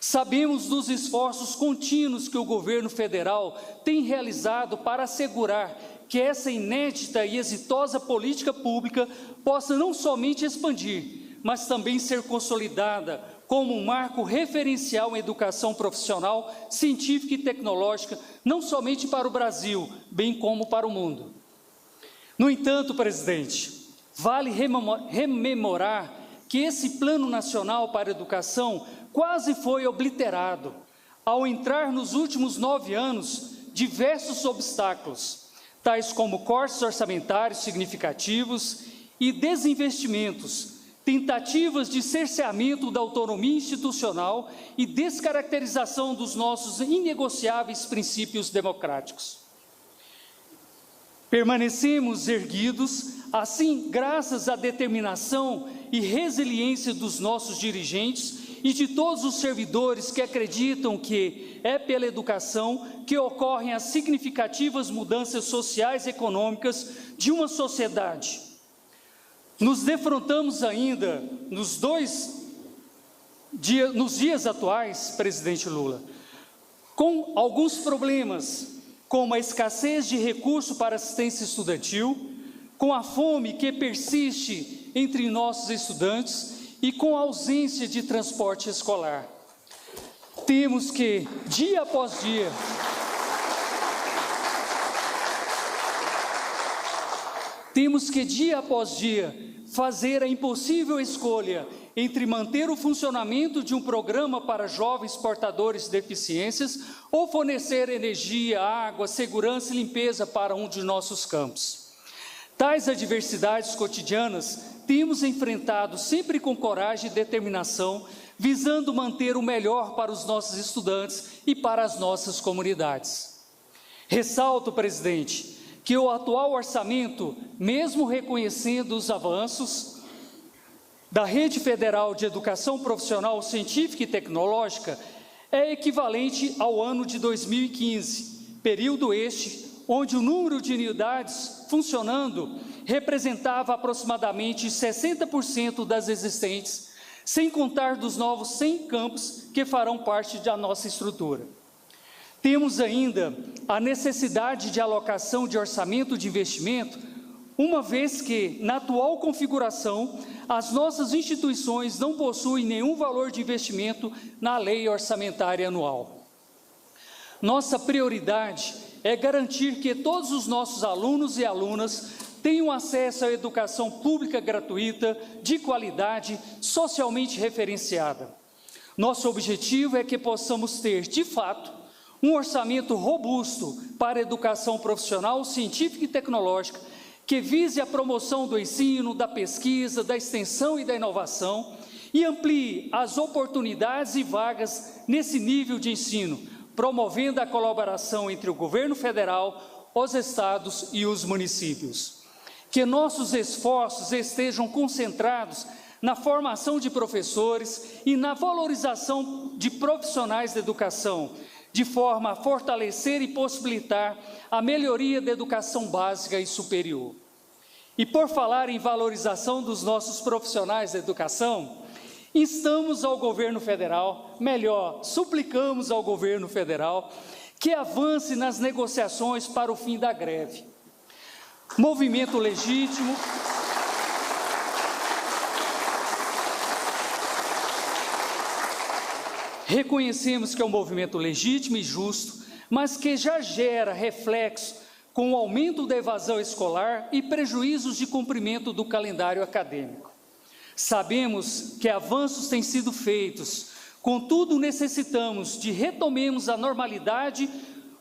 sabemos dos esforços contínuos que o governo federal tem realizado para assegurar que essa inédita e exitosa política pública possa não somente expandir, mas também ser consolidada como um marco referencial em educação profissional, científica e tecnológica, não somente para o Brasil, bem como para o mundo. No entanto, presidente, vale rememorar que esse Plano Nacional para a Educação quase foi obliterado ao entrar nos últimos 9 anos diversos obstáculos, tais como cortes orçamentários significativos e desinvestimentos, tentativas de cerceamento da autonomia institucional e descaracterização dos nossos inegociáveis princípios democráticos. Permanecemos erguidos, assim, graças à determinação e resiliência dos nossos dirigentes e de todos os servidores que acreditam que é pela educação que ocorrem as significativas mudanças sociais e econômicas de uma sociedade. Nos defrontamos ainda, nos dias atuais, presidente Lula, com alguns problemas, como a escassez de recursos para assistência estudantil, com a fome que persiste entre nossos estudantes e com a ausência de transporte escolar. Temos que, dia após dia, fazer a impossível escolha entre manter o funcionamento de um programa para jovens portadores de deficiências ou fornecer energia, água, segurança e limpeza para um de nossos campos. Tais adversidades cotidianas temos enfrentado sempre com coragem e determinação, visando manter o melhor para os nossos estudantes e para as nossas comunidades. Ressalto, presidente, que o atual orçamento, mesmo reconhecendo os avanços da Rede Federal de Educação Profissional Científica e Tecnológica, é equivalente ao ano de 2015, período este onde o número de unidades funcionando representava aproximadamente 60% das existentes, sem contar dos novos 100 campos que farão parte da nossa estrutura. Temos ainda a necessidade de alocação de orçamento de investimento, uma vez que, na atual configuração, as nossas instituições não possuem nenhum valor de investimento na lei orçamentária anual. Nossa prioridade é garantir que todos os nossos alunos e alunas tenham acesso à educação pública gratuita, de qualidade, socialmente referenciada. Nosso objetivo é que possamos ter, de fato, um orçamento robusto para a educação profissional, científica e tecnológica, que vise a promoção do ensino, da pesquisa, da extensão e da inovação e amplie as oportunidades e vagas nesse nível de ensino, promovendo a colaboração entre o governo federal, os estados e os municípios. Que nossos esforços estejam concentrados na formação de professores e na valorização de profissionais da educação, de forma a fortalecer e possibilitar a melhoria da educação básica e superior. E por falar em valorização dos nossos profissionais da educação, instamos ao governo federal, melhor, suplicamos ao governo federal, que avance nas negociações para o fim da greve. Movimento legítimo. Reconhecemos que é um movimento legítimo e justo, mas que já gera reflexo com o aumento da evasão escolar e prejuízos de cumprimento do calendário acadêmico. Sabemos que avanços têm sido feitos, contudo necessitamos de retomemos a normalidade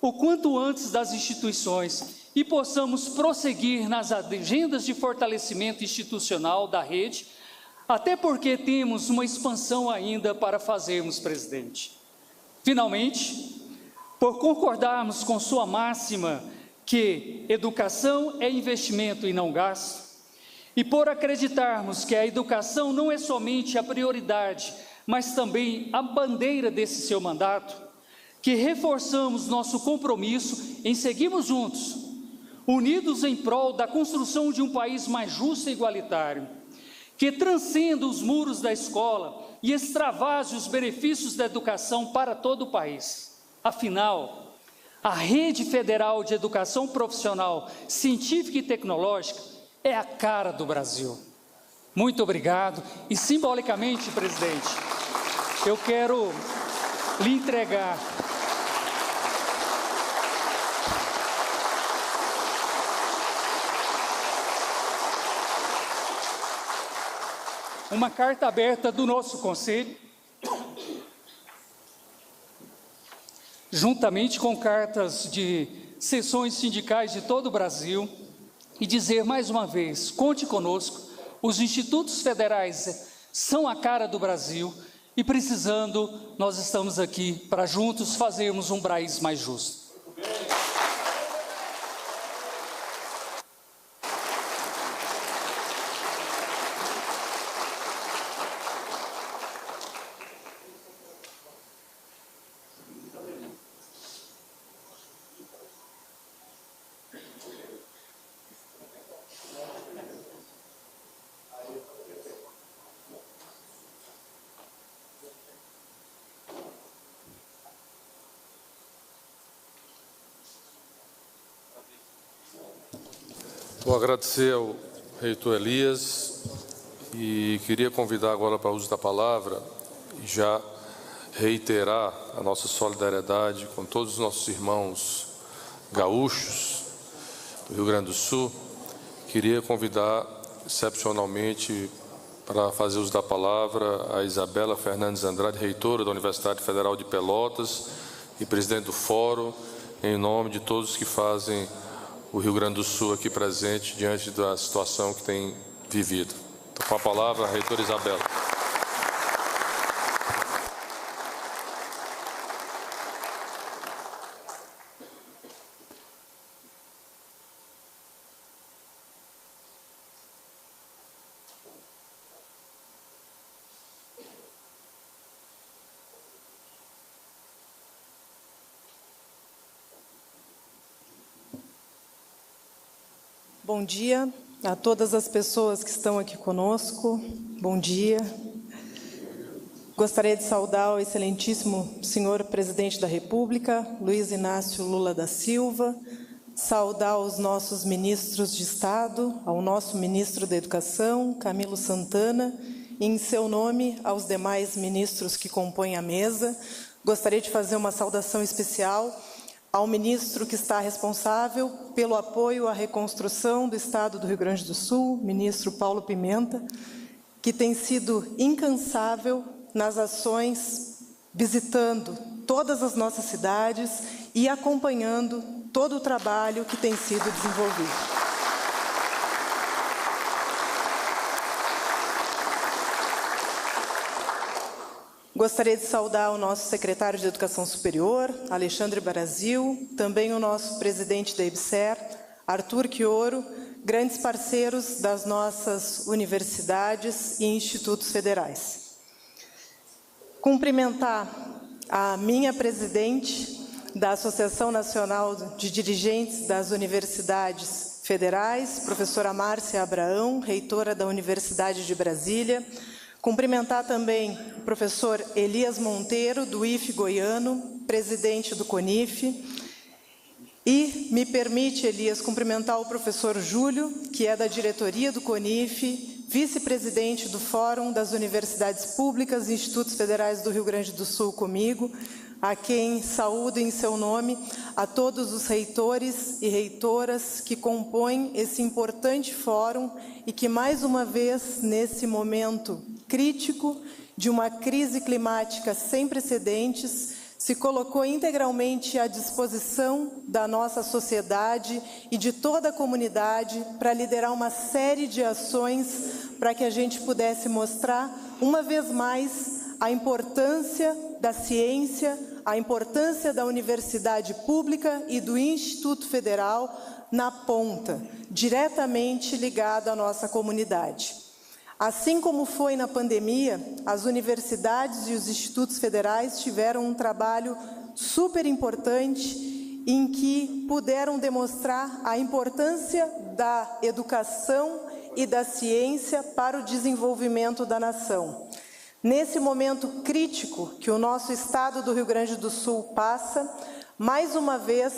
o quanto antes das instituições e possamos prosseguir nas agendas de fortalecimento institucional da rede, até porque temos uma expansão ainda para fazermos, presidente. Finalmente, por concordarmos com sua máxima que educação é investimento e não gasto, e por acreditarmos que a educação não é somente a prioridade, mas também a bandeira desse seu mandato, que reforçamos nosso compromisso em seguirmos juntos, unidos em prol da construção de um país mais justo e igualitário, que transcenda os muros da escola e extravase os benefícios da educação para todo o país. Afinal, a Rede Federal de Educação Profissional, Científica e Tecnológica é a cara do Brasil. Muito obrigado e, simbolicamente, presidente, eu quero lhe entregar uma carta aberta do nosso Conselho, juntamente com cartas de seções sindicais de todo o Brasil, e dizer mais uma vez, conte conosco, os institutos federais são a cara do Brasil e precisando, nós estamos aqui para juntos fazermos um país mais justo. Vou agradecer ao reitor Elias e queria convidar agora para o uso da palavra e já reiterar a nossa solidariedade com todos os nossos irmãos gaúchos do Rio Grande do Sul. Queria convidar excepcionalmente para fazer uso da palavra a Isabela Fernandes Andrade, reitora da Universidade Federal de Pelotas e presidente do Fórum, em nome de todos que fazem o Rio Grande do Sul aqui presente diante da situação que tem vivido. Então, com a palavra, a reitora Isabela. Bom dia a todas as pessoas que estão aqui conosco. Bom dia. Gostaria de saudar o excelentíssimo senhor presidente da República, Luiz Inácio Lula da Silva, saudar os nossos ministros de Estado, ao nosso ministro da Educação, Camilo Santana, e em seu nome aos demais ministros que compõem a mesa. Gostaria de fazer uma saudação especial ao ministro que está responsável pelo apoio à reconstrução do Estado do Rio Grande do Sul, ministro Paulo Pimenta, que tem sido incansável nas ações, visitando todas as nossas cidades e acompanhando todo o trabalho que tem sido desenvolvido. Gostaria de saudar o nosso secretário de Educação Superior, Alexandre Brasil, também o nosso presidente da EBSER, Arthur Quioro, grandes parceiros das nossas universidades e institutos federais. Cumprimentar a minha presidente da Associação Nacional de Dirigentes das Universidades Federais, professora Márcia Abraão, reitora da Universidade de Brasília. Cumprimentar também o professor Elias Monteiro, do IFE Goiano, presidente do CONIF. E me permite, Elias, cumprimentar o professor Júlio, que é da diretoria do CONIF, vice-presidente do Fórum das Universidades Públicas e Institutos Federais do Rio Grande do Sul comigo, a quem saúdo em seu nome a todos os reitores e reitoras que compõem esse importante fórum e que, mais uma vez, nesse momento crítico de uma crise climática sem precedentes, se colocou integralmente à disposição da nossa sociedade e de toda a comunidade para liderar uma série de ações para que a gente pudesse mostrar, uma vez mais, a importância da ciência, a importância da universidade pública e do Instituto Federal na ponta, diretamente ligado à nossa comunidade. Assim como foi na pandemia, as universidades e os institutos federais tiveram um trabalho super importante em que puderam demonstrar a importância da educação e da ciência para o desenvolvimento da nação. Nesse momento crítico que o nosso estado do Rio Grande do Sul passa, mais uma vez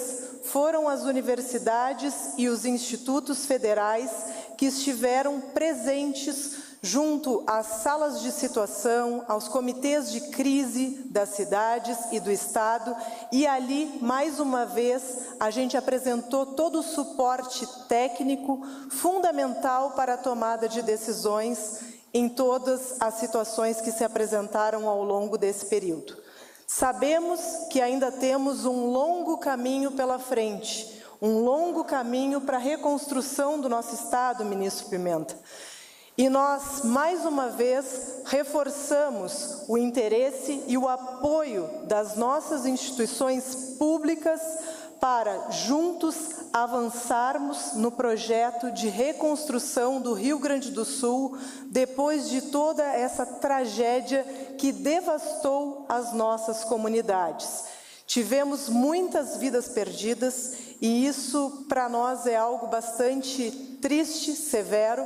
foram as universidades e os institutos federais que estiveram presentes junto às salas de situação, aos comitês de crise das cidades e do Estado, e ali, mais uma vez, a gente apresentou todo o suporte técnico fundamental para a tomada de decisões em todas as situações que se apresentaram ao longo desse período. Sabemos que ainda temos um longo caminho pela frente, um longo caminho para a reconstrução do nosso Estado, ministro Pimenta. E nós, mais uma vez, reforçamos o interesse e o apoio das nossas instituições públicas para, juntos, avançarmos no projeto de reconstrução do Rio Grande do Sul, depois de toda essa tragédia que devastou as nossas comunidades. Tivemos muitas vidas perdidas e isso, para nós, é algo bastante triste, severo.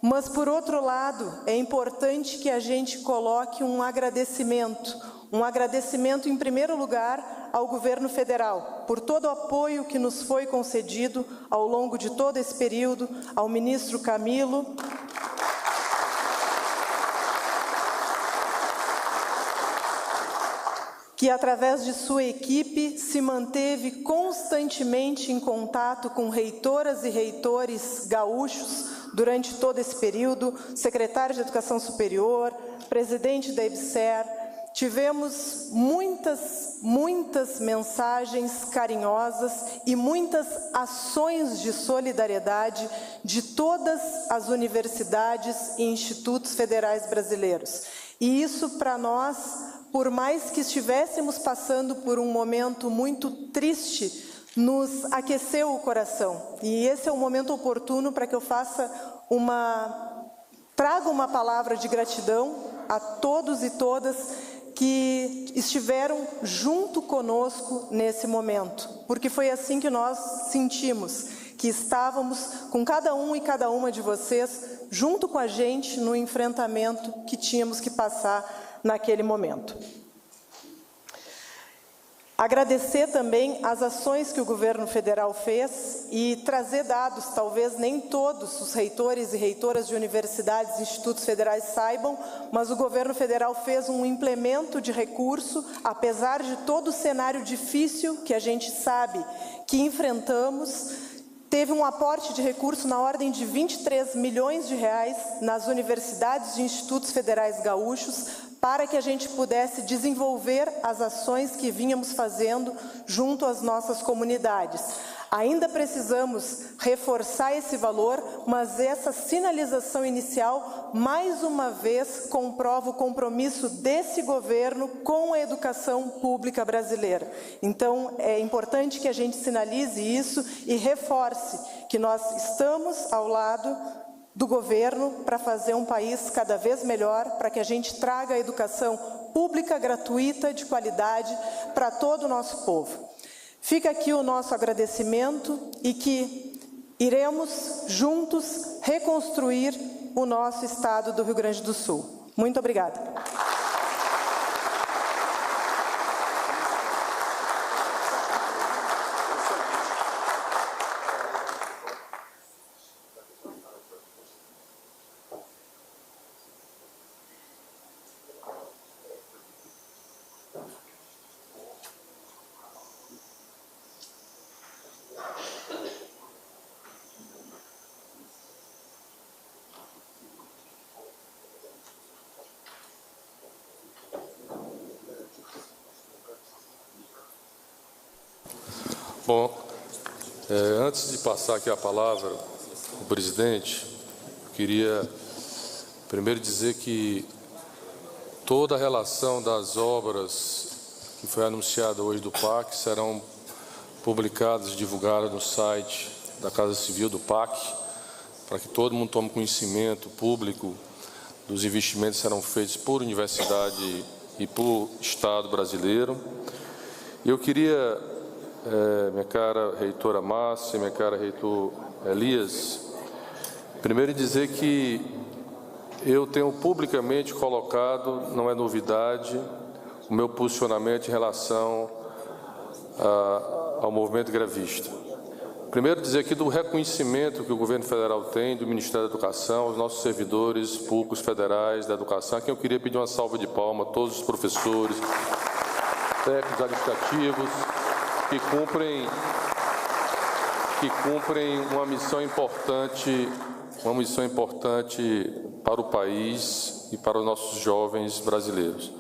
Mas, por outro lado, é importante que a gente coloque um agradecimento em primeiro lugar ao governo federal, por todo o apoio que nos foi concedido ao longo de todo esse período, ao ministro Camilo, que, através de sua equipe, se manteve constantemente em contato com reitoras e reitores gaúchos durante todo esse período, secretário de Educação Superior, presidente da EBSER. Tivemos muitas mensagens carinhosas e muitas ações de solidariedade de todas as universidades e institutos federais brasileiros. E isso, para nós, por mais que estivéssemos passando por um momento muito triste, nos aqueceu o coração. E esse é o momento oportuno para que eu traga uma palavra de gratidão a todos e todas que estiveram junto conosco nesse momento, porque foi assim que nós sentimos, que estávamos com cada um e cada uma de vocês junto com a gente no enfrentamento que tínhamos que passar naquele momento. Agradecer também as ações que o governo federal fez e trazer dados, talvez nem todos os reitores e reitoras de universidades e institutos federais saibam, mas o governo federal fez um implemento de recurso, apesar de todo o cenário difícil que a gente sabe que enfrentamos, teve um aporte de recurso na ordem de 23 milhões de reais nas universidades e institutos federais gaúchos, para que a gente pudesse desenvolver as ações que vínhamos fazendo junto às nossas comunidades. Ainda precisamos reforçar esse valor, mas essa sinalização inicial, mais uma vez, comprova o compromisso desse governo com a educação pública brasileira. Então, é importante que a gente sinalize isso e reforce que nós estamos ao lado do governo para fazer um país cada vez melhor, para que a gente traga a educação pública, gratuita, de qualidade para todo o nosso povo. Fica aqui o nosso agradecimento e que iremos juntos reconstruir o nosso estado do Rio Grande do Sul. Muito obrigada. Bom, antes de passar aqui a palavra ao presidente, eu queria primeiro dizer que toda a relação das obras que foi anunciada hoje do PAC serão publicadas e divulgadas no site da Casa Civil do PAC, para que todo mundo tome conhecimento público dos investimentos que serão feitos por universidade e por Estado brasileiro. E eu queria, minha cara reitora Márcia, minha cara reitor Elias, primeiro dizer que eu tenho publicamente colocado, não é novidade, o meu posicionamento em relação ao movimento grevista. Primeiro dizer aqui do reconhecimento que o governo federal tem do Ministério da Educação, aos nossos servidores públicos federais da educação, a quem eu queria pedir uma salva de palmas, todos os professores, técnicos administrativos, que cumprem uma missão importante para o país e para os nossos jovens brasileiros.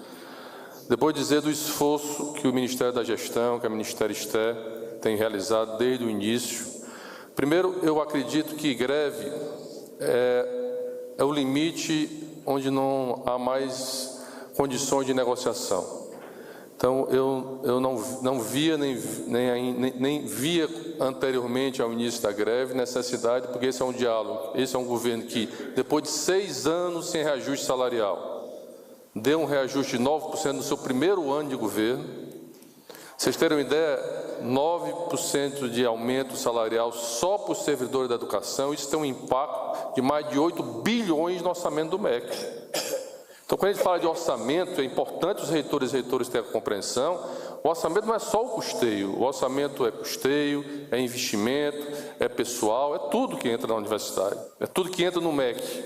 Depois dizer do esforço que o Ministério da Gestão, que a Ministério STE, tem realizado desde o início. Primeiro, eu acredito que greve é o limite onde não há mais condições de negociação. Então, eu não via, nem via anteriormente ao início da greve necessidade, porque esse é um diálogo, esse é um governo que, depois de 6 anos sem reajuste salarial, deu um reajuste de 9% no seu primeiro ano de governo. Vocês terem uma ideia, 9% de aumento salarial só para os servidores da educação, isso tem um impacto de mais de 8 bilhões no orçamento do MEC. Então, quando a gente fala de orçamento, é importante os reitores e reitores terem a compreensão. O orçamento não é só o custeio, o orçamento é custeio, é investimento, é pessoal, é tudo que entra na universidade, é tudo que entra no MEC.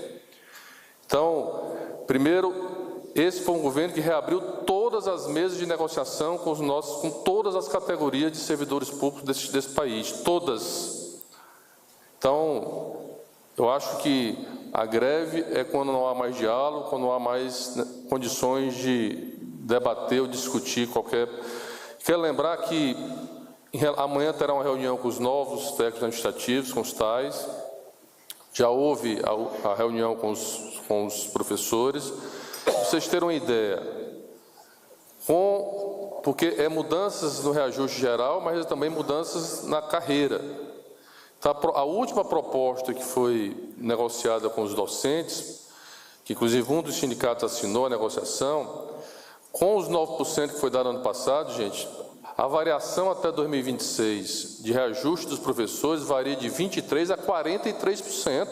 Então, primeiro, esse foi um governo que reabriu todas as mesas de negociação com todas as categorias de servidores públicos desse país, todas. Então, eu acho que a greve é quando não há mais diálogo, quando não há mais condições de debater ou discutir qualquer... Quero lembrar que amanhã terá uma reunião com os novos técnicos administrativos, com os tais. Já houve a reunião com os professores. Para vocês terem uma ideia, porque é mudanças no reajuste geral, mas também mudanças na carreira. Então, a última proposta que foi negociada com os docentes, que inclusive um dos sindicatos assinou a negociação, com os 9% que foi dado ano passado, gente, a variação até 2026 de reajuste dos professores varia de 23% a 43%.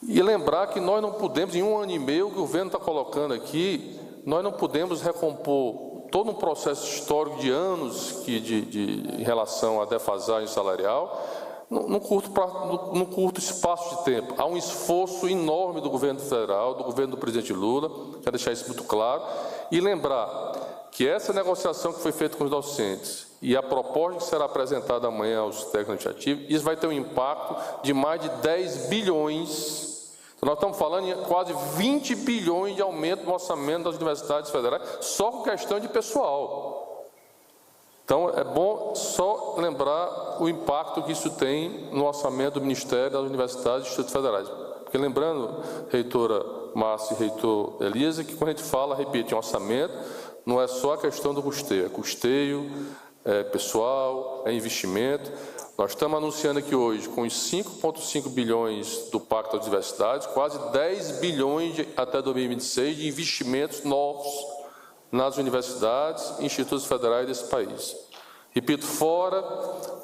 E lembrar que nós não podemos, em 1 ano e meio, o governo está colocando aqui, nós não podemos recompor todo um processo histórico de anos em relação à defasagem salarial, num curto espaço de tempo. Há um esforço enorme do governo federal, do governo do presidente Lula, quero deixar isso muito claro, e lembrar que essa negociação que foi feita com os docentes e a proposta que será apresentada amanhã aos técnicos administrativos, isso vai ter um impacto de mais de 10 bilhões. Então, nós estamos falando em quase 20 bilhões de aumento no orçamento das universidades federais, só com questão de pessoal. Então, é bom só lembrar o impacto que isso tem no orçamento do Ministério das Universidades e Institutos Federais. Porque lembrando, reitora Márcia e reitor Elisa, que quando a gente fala, repito, em orçamento, não é só a questão do custeio, é custeio, é pessoal, é investimento. Nós estamos anunciando aqui hoje, com os 5,5 bilhões do Pacto das Universidades, quase 10 bilhões até 2026 de investimentos novos nas universidades e institutos federais desse país. Repito, fora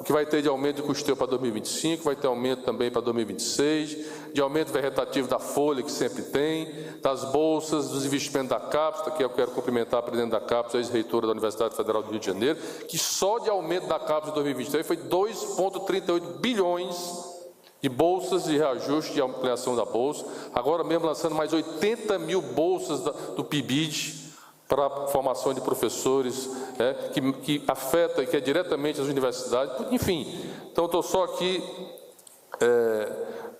o que vai ter de aumento de custeio para 2025, vai ter aumento também para 2026, de aumento vegetativo da folha, que sempre tem, das bolsas, dos investimentos da CAPES, aqui eu quero cumprimentar a presidente da CAPES, a ex-reitora da Universidade Federal do Rio de Janeiro, que só de aumento da CAPES em 2023 foi 2,38 bilhões de bolsas de reajuste de ampliação da bolsa, agora mesmo lançando mais 80 mil bolsas do PIBID, para a formação de professores, que afeta, que é diretamente as universidades, enfim. Então, estou só aqui,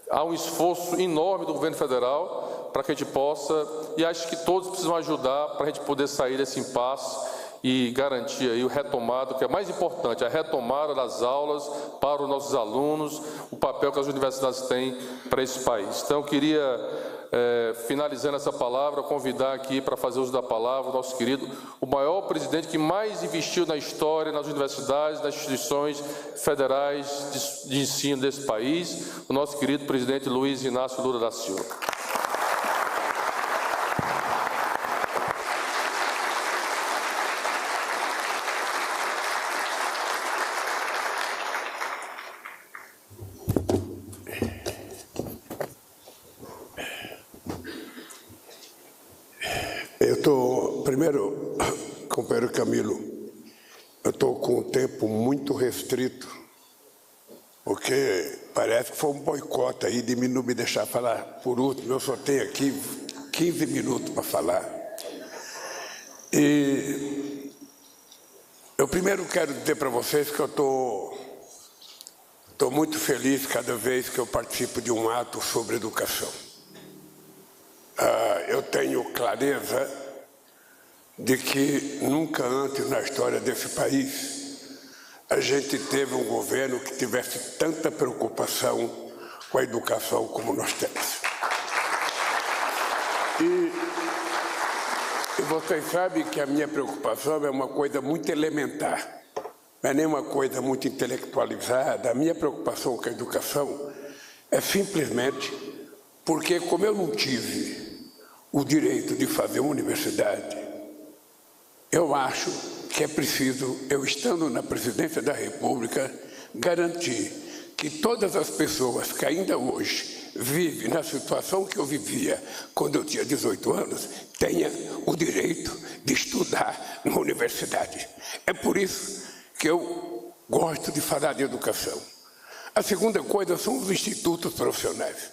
há um esforço enorme do governo federal para que a gente possa, e acho que todos precisam ajudar para a gente poder sair desse impasse e garantir aí o retomado, que é mais importante, a retomada das aulas para os nossos alunos, o papel que as universidades têm para esse país. Então, eu queria... finalizando essa palavra, convidar aqui para fazer uso da palavra o nosso querido, o maior presidente que mais investiu na história, nas universidades, nas instituições federais de ensino desse país, o nosso querido presidente Luiz Inácio Lula da Silva. Primeiro, companheiro Camilo, eu estou com um tempo muito restrito, porque parece que foi um boicote aí de não me deixar falar por último. Eu só tenho aqui 15 minutos para falar. E eu primeiro quero dizer para vocês que eu estou muito feliz cada vez que eu participo de um ato sobre educação. Eu tenho clareza de que nunca antes na história desse país a gente teve um governo que tivesse tanta preocupação com a educação como nós temos. E vocês sabem que a minha preocupação é uma coisa muito elementar, não é nem uma coisa muito intelectualizada. A minha preocupação com a educação é simplesmente porque, como eu não tive o direito de fazer uma universidade, eu acho que é preciso, eu estando na presidência da República, garantir que todas as pessoas que ainda hoje vivem na situação que eu vivia quando eu tinha 18 anos, tenham o direito de estudar na universidade. É por isso que eu gosto de falar de educação. A segunda coisa são os institutos profissionais.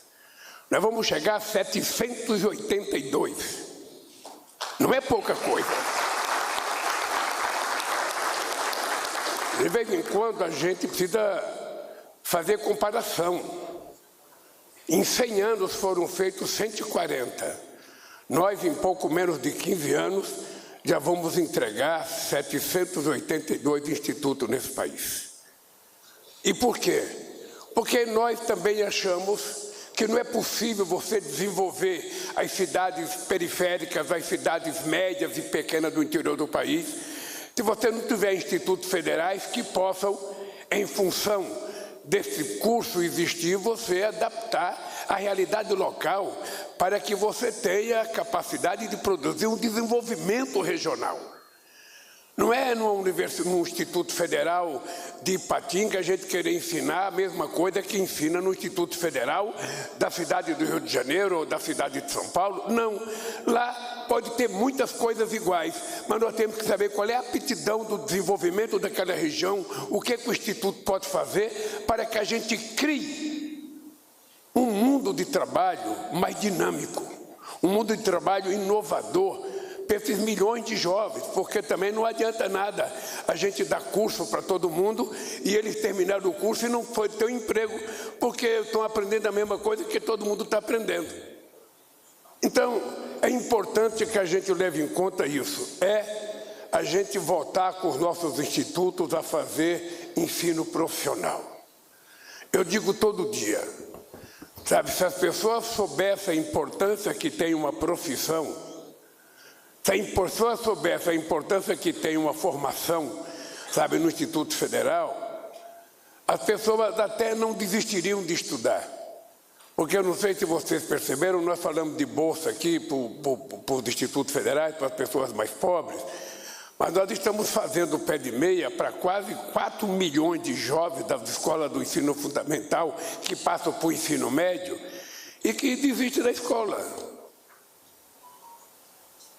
Nós vamos chegar a 782. Não é pouca coisa. De vez em quando a gente precisa fazer comparação. Em 100 anos foram feitos 140. Nós, em pouco menos de 15 anos, já vamos entregar 782 institutos nesse país. E por quê? Porque nós também achamos que não é possível você desenvolver as cidades periféricas, as cidades médias e pequenas do interior do país, se você não tiver institutos federais que possam, em função desse curso existir, você adaptar a realidade local para que você tenha a capacidade de produzir um desenvolvimento regional. Não é num Instituto Federal de Ipatinga que a gente querer ensinar a mesma coisa que ensina no Instituto Federal da cidade do Rio de Janeiro ou da cidade de São Paulo. Não. Lá pode ter muitas coisas iguais, mas nós temos que saber qual é a aptidão do desenvolvimento daquela região, o que o Instituto pode fazer para que a gente crie um mundo de trabalho mais dinâmico, um mundo de trabalho inovador, para esses milhões de jovens, porque também não adianta nada a gente dar curso para todo mundo e eles terminaram o curso e não foi ter um emprego, porque estão aprendendo a mesma coisa que todo mundo está aprendendo. Então, é importante que a gente leve em conta isso, a gente voltar com os nossos institutos a fazer ensino profissional. Eu digo todo dia, sabe, se as pessoas soubessem a importância que tem uma profissão, se a pessoa soubesse a importância que tem uma formação, sabe, no Instituto Federal, as pessoas até não desistiriam de estudar. Porque eu não sei se vocês perceberam, nós falamos de bolsa aqui para os institutos federais, para as pessoas mais pobres, mas nós estamos fazendo pé de meia para quase 4 milhões de jovens das escolas do ensino fundamental que passam para o ensino médio e que desistem da escola.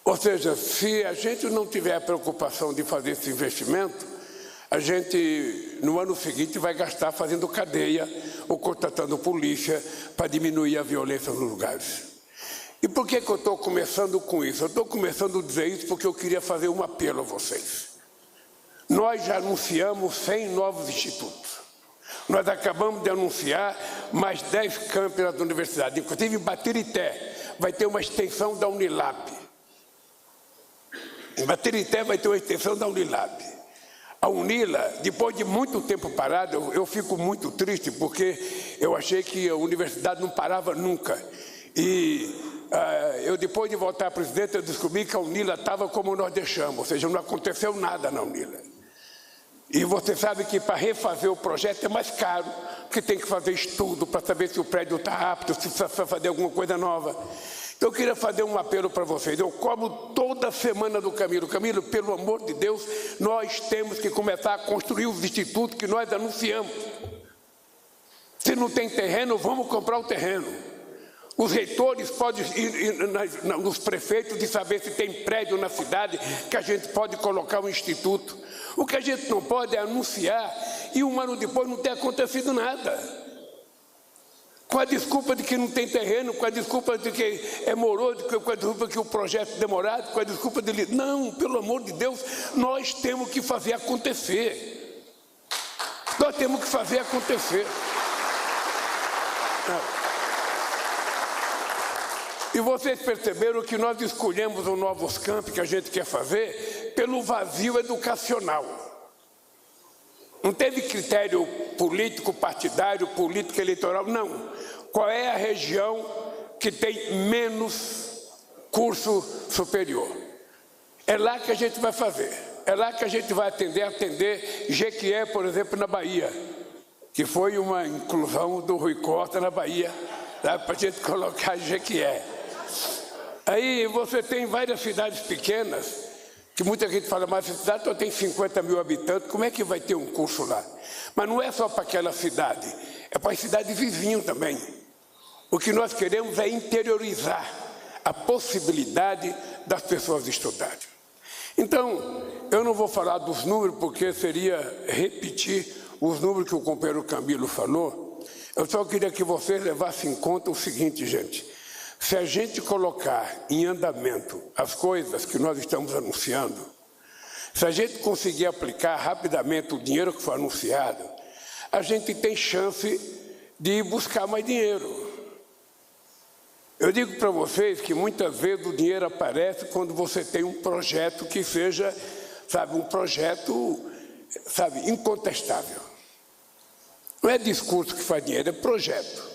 Ou seja, se a gente não tiver a preocupação de fazer esse investimento, a gente, no ano seguinte, vai gastar fazendo cadeia ou contratando polícia para diminuir a violência nos lugares. E por que eu estou começando com isso? Eu estou começando a dizer isso porque eu queria fazer um apelo a vocês. Nós já anunciamos 100 novos institutos. Nós acabamos de anunciar mais 10 campos da universidade, inclusive em Batirité vai ter uma extensão da Unilab. Em Batirité vai ter uma extensão da Unilab. A Unila, depois de muito tempo parada, eu fico muito triste, porque eu achei que a universidade não parava nunca. E eu, depois de voltar a presidente, eu descobri que a Unila estava como nós deixamos, ou seja, não aconteceu nada na Unila. E você sabe que para refazer o projeto é mais caro, porque tem que fazer estudo para saber se o prédio está apto, se precisa fazer alguma coisa nova. Então, eu queria fazer um apelo para vocês. Eu cobro toda semana do Camilo. Camilo, pelo amor de Deus, nós temos que começar a construir os institutos que nós anunciamos. Se não tem terreno, vamos comprar o terreno. Os reitores podem ir nos prefeitos e saber se tem prédio na cidade que a gente pode colocar um instituto. O que a gente não pode é anunciar e um ano depois não ter acontecido nada. Com a desculpa de que não tem terreno, com a desculpa de que é moroso, com a desculpa de que o projeto é demorado, com a desculpa de... Não, pelo amor de Deus, nós temos que fazer acontecer. Nós temos que fazer acontecer. E vocês perceberam que nós escolhemos os novos campos que a gente quer fazer pelo vazio educacional. Não teve critério político, partidário, político, eleitoral, não. Qual é a região que tem menos curso superior? É lá que a gente vai fazer. É lá que a gente vai atender Jequié, por exemplo, na Bahia, que foi uma inclusão do Rui Costa na Bahia, para a gente colocar Jequié. Aí você tem várias cidades pequenas, que muita gente fala, mas essa cidade só tem 50 mil habitantes, como é que vai ter um curso lá? Mas não é só para aquela cidade, é para as cidades vizinhas também. O que nós queremos é interiorizar a possibilidade das pessoas estudarem. Então, eu não vou falar dos números, porque seria repetir os números que o companheiro Camilo falou. Eu só queria que vocês levassem em conta o seguinte, gente. Se a gente colocar em andamento as coisas que nós estamos anunciando, se a gente conseguir aplicar rapidamente o dinheiro que foi anunciado, a gente tem chance de buscar mais dinheiro. Eu digo para vocês que muitas vezes o dinheiro aparece quando você tem um projeto que seja, sabe, um projeto, sabe, incontestável. Não é discurso que faz dinheiro, é projeto.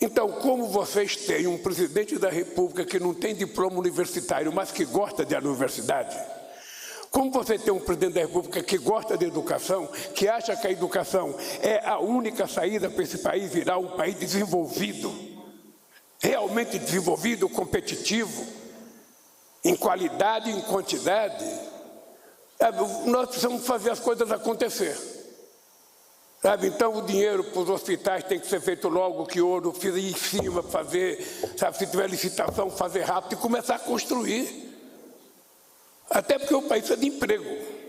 Então, como vocês têm um presidente da República que não tem diploma universitário, mas que gosta de universidade, como você tem um presidente da República que gosta de educação, que acha que a educação é a única saída para esse país virar um país desenvolvido, realmente desenvolvido, competitivo, em qualidade e em quantidade, Nós precisamos fazer as coisas acontecer. Então, o dinheiro para os hospitais tem que ser feito logo, que ouro, ir em cima, fazer, se tiver licitação, fazer rápido e começar a construir. Até porque o país precisa de emprego.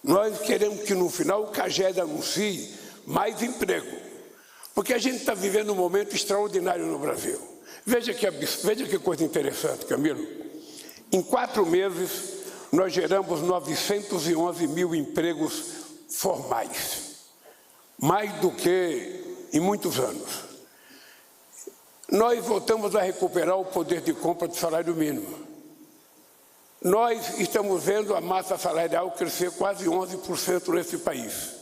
Nós queremos que, no final, o CAGED anuncie mais emprego. Porque a gente está vivendo um momento extraordinário no Brasil. Veja que coisa interessante, Camilo. Em 4 meses, nós geramos 911 mil empregos formais. Mais do que em muitos anos. Nós voltamos a recuperar o poder de compra do salário mínimo. Nós estamos vendo a massa salarial crescer quase 11% nesse país.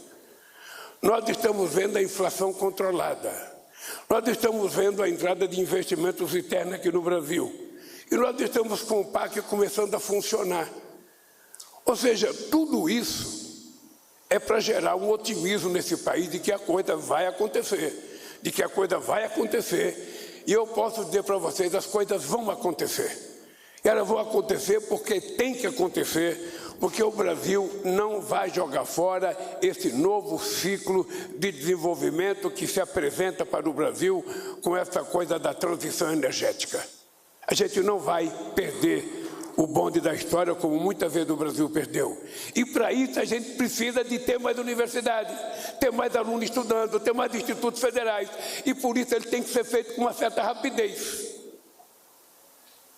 Nós estamos vendo a inflação controlada. Nós estamos vendo a entrada de investimentos internos aqui no Brasil. E nós estamos com o PAC começando a funcionar. Ou seja, tudo isso é para gerar um otimismo nesse país de que a coisa vai acontecer. De que a coisa vai acontecer. E eu posso dizer para vocês, as coisas vão acontecer. E elas vão acontecer porque tem que acontecer, porque o Brasil não vai jogar fora esse novo ciclo de desenvolvimento que se apresenta para o Brasil com essa coisa da transição energética. A gente não vai perder o bonde da história, como muitas vezes o Brasil perdeu. E para isso a gente precisa de ter mais universidade, ter mais alunos estudando, ter mais institutos federais. E por isso ele tem que ser feito com uma certa rapidez.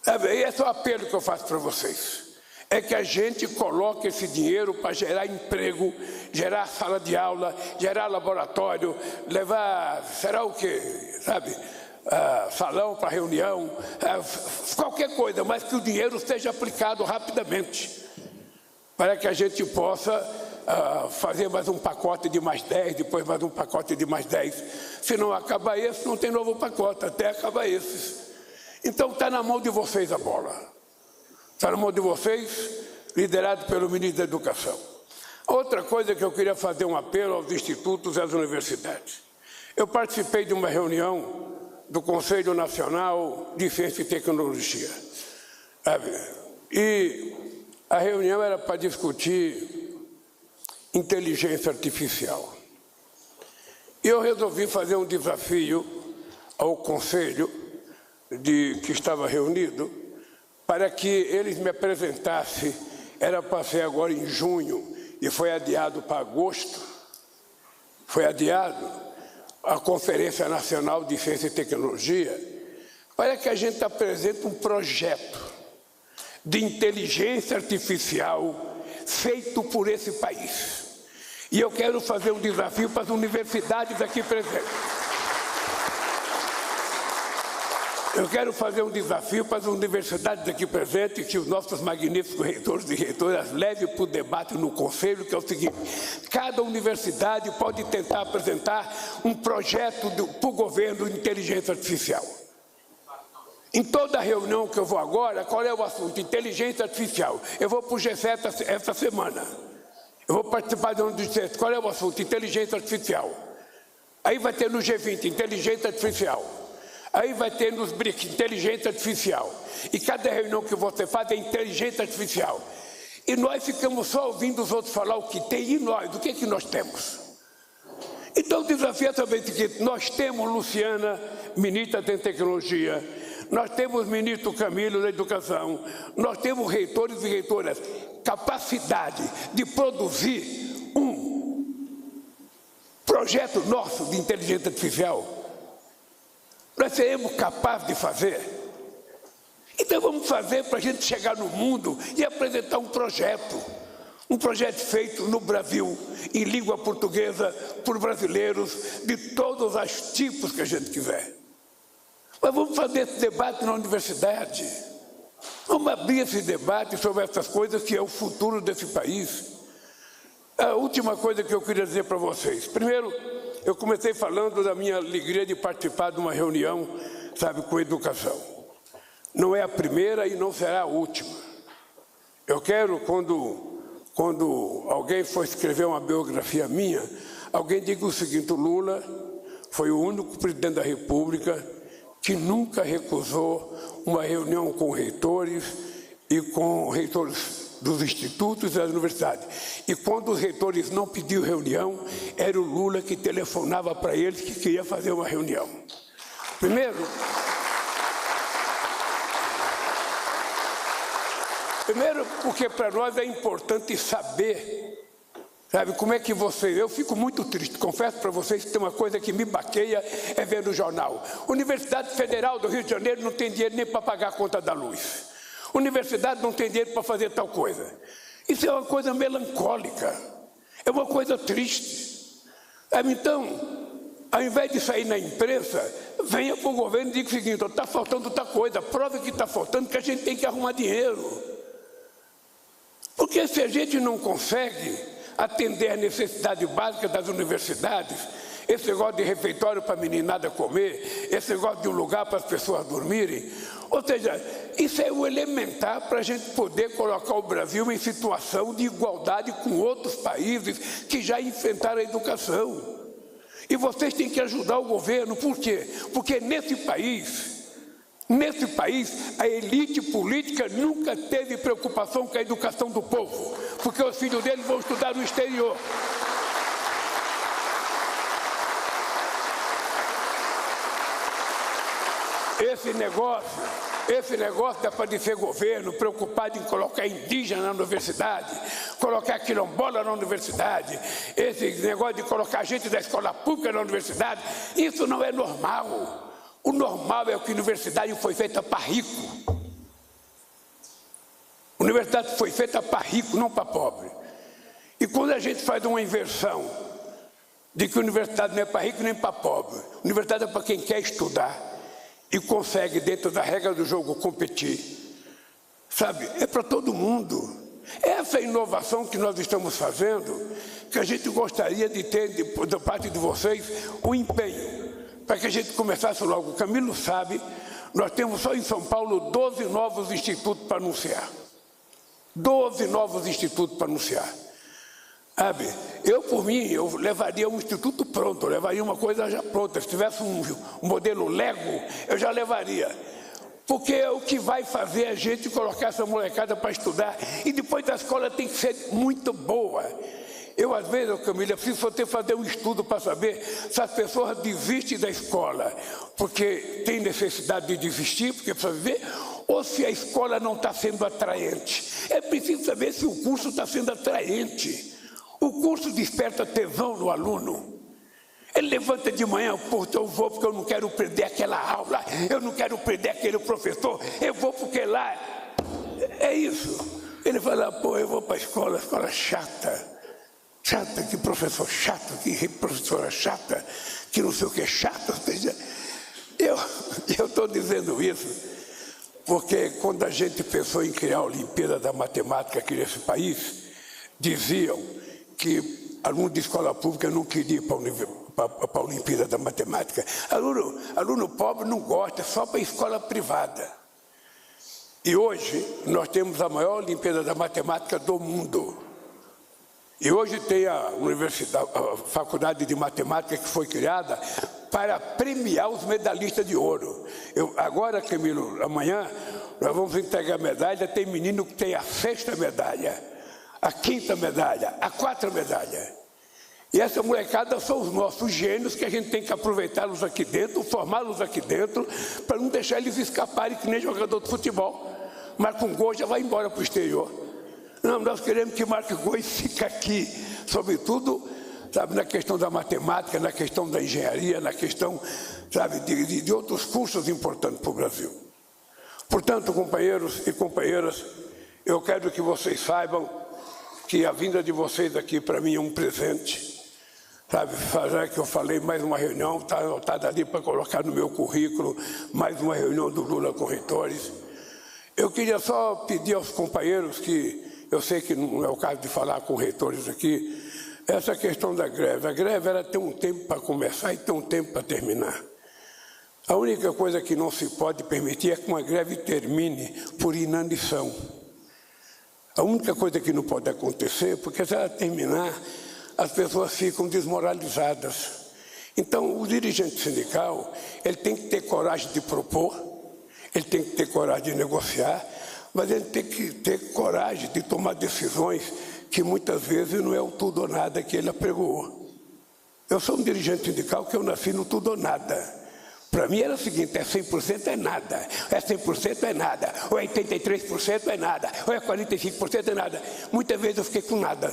E esse é o apelo que eu faço para vocês. É que a gente coloque esse dinheiro para gerar emprego, gerar sala de aula, gerar laboratório, levar, será o quê, salão para reunião, qualquer coisa, mas que o dinheiro seja aplicado rapidamente, para que a gente possa fazer mais um pacote de mais 10, depois mais um pacote de mais 10. Se não acabar esse, não tem novo pacote, até acabar esses. Então está na mão de vocês a bola. Está na mão de vocês, liderado pelo ministro da Educação. Outra coisa que eu queria fazer um apelo aos institutos e às universidades. Eu participei de uma reunião do Conselho Nacional de Ciência e Tecnologia. E a reunião era para discutir inteligência artificial. E eu resolvi fazer um desafio ao Conselho que estava reunido, para que eles me apresentassem, era para ser agora em junho, e foi adiado para agosto, foi adiado a Conferência Nacional de Ciência e Tecnologia, para que a gente apresente um projeto de inteligência artificial feito por esse país. E eu quero fazer um desafio para as universidades aqui presentes. Eu quero fazer um desafio para as universidades aqui presentes, que os nossos magníficos reitores e reitoras levem para o debate no Conselho, que é o seguinte: cada universidade pode tentar apresentar um projeto para o governo de inteligência artificial. Em toda reunião que eu vou agora, qual é o assunto? Inteligência artificial. Eu vou para o G7 essa semana. Eu vou participar do G7. Qual é o assunto? Inteligência artificial. Aí vai ter no G20, inteligência artificial. Aí vai ter nos BRICS, inteligência artificial. E cada reunião que você faz é inteligência artificial. E nós ficamos só ouvindo os outros falar o que tem, e nós, o que é que nós temos? Então o desafio é também o seguinte: nós temos Luciana, ministra da Tecnologia, nós temos ministro Camilo da Educação, nós temos reitores e reitoras, capacidade de produzir um projeto nosso de inteligência artificial. Nós seremos capazes de fazer. Então vamos fazer para a gente chegar no mundo e apresentar um projeto feito no Brasil, em língua portuguesa, por brasileiros de todos os tipos que a gente quiser. Mas vamos fazer esse debate na universidade. Vamos abrir esse debate sobre essas coisas que é o futuro desse país. A última coisa que eu queria dizer para vocês. Primeiro, eu comecei falando da minha alegria de participar de uma reunião, com educação. Não é a primeira e não será a última. Eu quero, quando alguém for escrever uma biografia minha, alguém diga o seguinte: o Lula foi o único presidente da República que nunca recusou uma reunião com reitores e com reitores dos institutos e das universidades. E quando os reitores não pediam reunião, era o Lula que telefonava para eles que queria fazer uma reunião. Primeiro, porque para nós é importante saber, sabe, como é que vocês... Eu fico muito triste, confesso para vocês que tem uma coisa que me baqueia, é ver no jornal. Universidade Federal do Rio de Janeiro não tem dinheiro nem para pagar a conta da luz. Universidade não tem dinheiro para fazer tal coisa. Isso é uma coisa melancólica, é uma coisa triste. Então, ao invés de sair na imprensa, venha para o governo e diga o seguinte: está faltando tal coisa, prove que está faltando, que a gente tem que arrumar dinheiro. Porque se a gente não consegue atender a necessidade básica das universidades, esse negócio de refeitório para a meninada comer, esse negócio de um lugar para as pessoas dormirem, ou seja, isso é o elementar para a gente poder colocar o Brasil em situação de igualdade com outros países que já enfrentaram a educação. E vocês têm que ajudar o governo, por quê? Porque nesse país, a elite política nunca teve preocupação com a educação do povo, porque os filhos deles vão estudar no exterior. Esse negócio dá para dizer governo preocupado em colocar indígena na universidade, colocar quilombola na universidade, esse negócio de colocar gente da escola pública na universidade, isso não é normal. O normal é que a universidade foi feita para rico. A universidade foi feita para rico, não para pobre. E quando a gente faz uma inversão de que a universidade não é para rico nem para pobre, a universidade é para quem quer estudar e consegue, dentro da regra do jogo, competir, sabe, é para todo mundo. Essa inovação que nós estamos fazendo, que a gente gostaria de ter, da parte de vocês, o empenho, para que a gente começasse logo. O Camilo sabe, nós temos só em São Paulo 12 novos institutos para anunciar. 12 novos institutos para anunciar. Sabe, eu, por mim, eu levaria um instituto pronto, eu levaria uma coisa já pronta. Se tivesse um modelo Lego, eu já levaria. Porque é o que vai fazer a gente colocar essa molecada para estudar. E depois da escola tem que ser muito boa. Eu, às vezes, Camila, preciso fazer um estudo para saber se as pessoas desistem da escola porque tem necessidade de desistir, porque precisa viver, ou se a escola não está sendo atraente. É preciso saber se o curso está sendo atraente. O curso desperta tesão no aluno. Ele levanta de manhã, pô, eu vou porque eu não quero perder aquela aula, eu não quero perder aquele professor, eu vou porque lá... É isso. Ele fala, pô, eu vou para a escola chata. Chata, que professor chato, que professora chata, que não sei o que é chato. Ou seja, eu estou dizendo isso porque quando a gente pensou em criar a Olimpíada da Matemática aqui nesse país, diziam que aluno de escola pública não queria ir para a Olimpíada da Matemática. Aluno pobre não gosta, é só para a escola privada. E hoje nós temos a maior Olimpíada da Matemática do mundo. E hoje tem a Faculdade de Matemática que foi criada para premiar os medalhistas de ouro. Agora, Camilo, amanhã nós vamos entregar medalha, tem menino que tem a 6ª medalha, a 5ª medalha, a 4ª medalha. E essa molecada são os nossos gênios que a gente tem que aproveitá-los aqui dentro, formá-los aqui dentro, para não deixar eles escaparem que nem jogador de futebol. Marca um gol e já vai embora para o exterior. Não, nós queremos que marque gol e fique aqui, sobretudo, sabe, na questão da matemática, na questão da engenharia, na questão, sabe, de outros cursos importantes para o Brasil. Portanto, companheiros e companheiras, eu quero que vocês saibam que a vinda de vocês aqui para mim é um presente. Sabe, já que eu falei, mais uma reunião, está anotada ali para colocar no meu currículo, mais uma reunião do Lula com reitores. Eu queria só pedir aos companheiros que, eu sei que não é o caso de falar com reitores aqui, essa questão da greve. A greve ela tem um tempo para começar e tem um tempo para terminar. A única coisa que não se pode permitir é que uma greve termine por inanição. A única coisa que não pode acontecer, porque se ela terminar, as pessoas ficam desmoralizadas. Então, o dirigente sindical, ele tem que ter coragem de propor, ele tem que ter coragem de negociar, mas a gente tem que ter coragem de tomar decisões que muitas vezes não é o tudo ou nada que ele apregoou. Eu sou um dirigente sindical que eu nasci no tudo ou nada. Para mim era o seguinte, é 100% é nada, é 100% é nada, ou é 83% é nada, ou é 45% é nada. Muitas vezes eu fiquei com nada.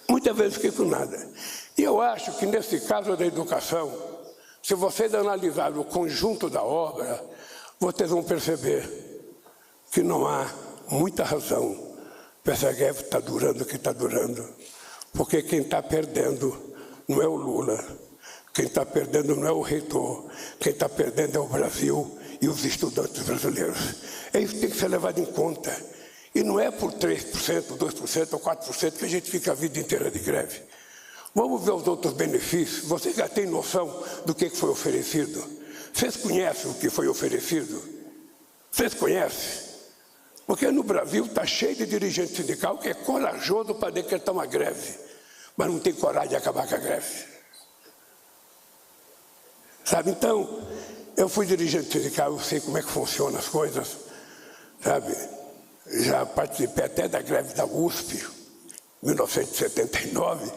Muitas vezes eu fiquei com nada. E eu acho que nesse caso da educação, se vocês analisarem o conjunto da obra, vocês vão perceber que não há muita razão para essa greve estar durando o que está durando. Porque quem está perdendo não é o Lula, quem está perdendo não é o reitor, quem está perdendo é o Brasil e os estudantes brasileiros. É isso que tem que ser levado em conta. E não é por 3%, 2% ou 4% que a gente fica a vida inteira de greve. Vamos ver os outros benefícios. Vocês já têm noção do que foi oferecido? Vocês conhecem o que foi oferecido? Vocês conhecem? Porque no Brasil está cheio de dirigente sindical que é corajoso para decretar uma greve, mas não tem coragem de acabar com a greve. Sabe, então, eu fui dirigente sindical, eu sei como é que funcionam as coisas, sabe? Já participei até da greve da USP, 1979,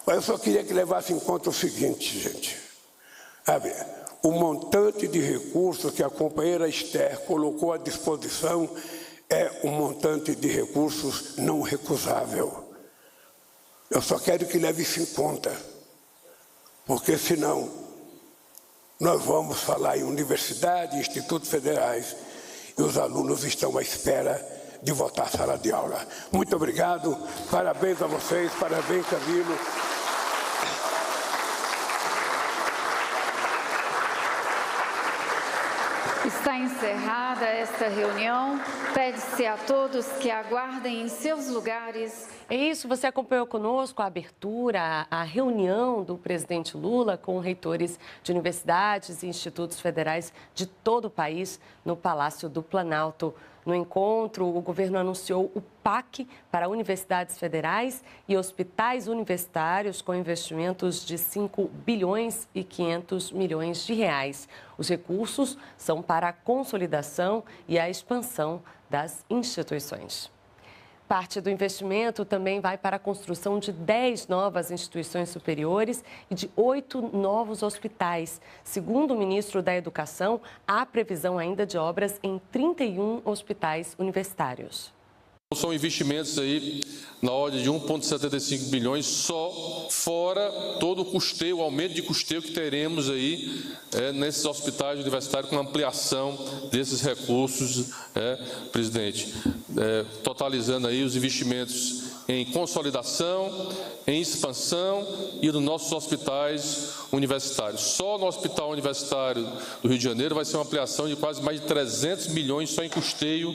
mas eu só queria que levasse em conta o seguinte, gente, sabe? O montante de recursos que a companheira Esther colocou à disposição é um montante de recursos não recusável. Eu só quero que leve isso em conta, porque senão nós vamos falar em universidade, institutos federais, e os alunos estão à espera de voltar à sala de aula. Muito obrigado, parabéns a vocês, parabéns, Camilo. Está encerrada esta reunião. Pede-se a todos que aguardem em seus lugares. É isso, você acompanhou conosco a abertura, a reunião do presidente Lula com reitores de universidades e institutos federais de todo o país no Palácio do Planalto. No encontro, o governo anunciou o PAC para universidades federais e hospitais universitários com investimentos de 5 bilhões e 500 milhões de reais. Os recursos são para a consolidação e a expansão das instituições. Parte do investimento também vai para a construção de 10 novas instituições superiores e de 8 novos hospitais. Segundo o ministro da Educação, há previsão ainda de obras em 31 hospitais universitários. São investimentos aí na ordem de 1,75 bilhões, só fora todo o custeio, o aumento de custeio que teremos aí nesses hospitais universitários com ampliação desses recursos, presidente, totalizando aí os investimentos em consolidação, em expansão e nos nossos hospitais universitários. Só no Hospital Universitário do Rio de Janeiro vai ser uma ampliação de quase mais de 300 milhões só em custeio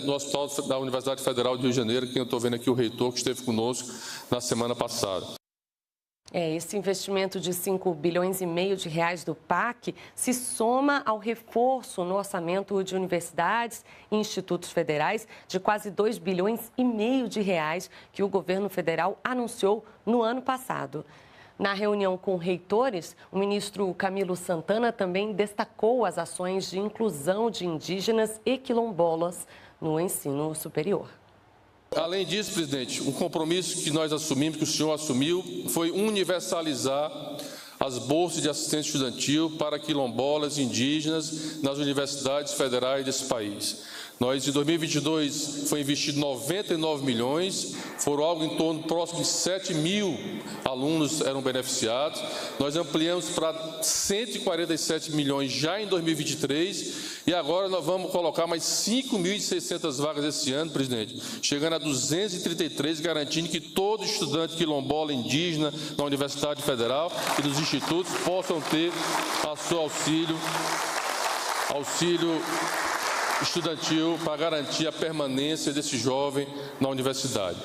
no Hospital da Universidade Federal do Rio de Janeiro, que eu estou vendo aqui o reitor que esteve conosco na semana passada. Esse investimento de 5 bilhões e meio de reais do PAC se soma ao reforço no orçamento de universidades e institutos federais de quase 2 bilhões e meio de reais que o governo federal anunciou no ano passado. Na reunião com reitores, o ministro Camilo Santana também destacou as ações de inclusão de indígenas e quilombolas no ensino superior. Além disso, presidente, um compromisso que nós assumimos, que o senhor assumiu, foi universalizar as bolsas de assistência estudantil para quilombolas e indígenas nas universidades federais desse país. Nós, em 2022, foi investido 99 milhões, foram algo em torno próximo de 7 mil alunos eram beneficiados. Nós ampliamos para 147 milhões já em 2023 e agora nós vamos colocar mais 5.600 vagas esse ano, presidente, chegando a 233, garantindo que todo estudante quilombola indígena na Universidade Federal e dos institutos possam ter a seu auxílio estudantil para garantir a permanência desse jovem na universidade.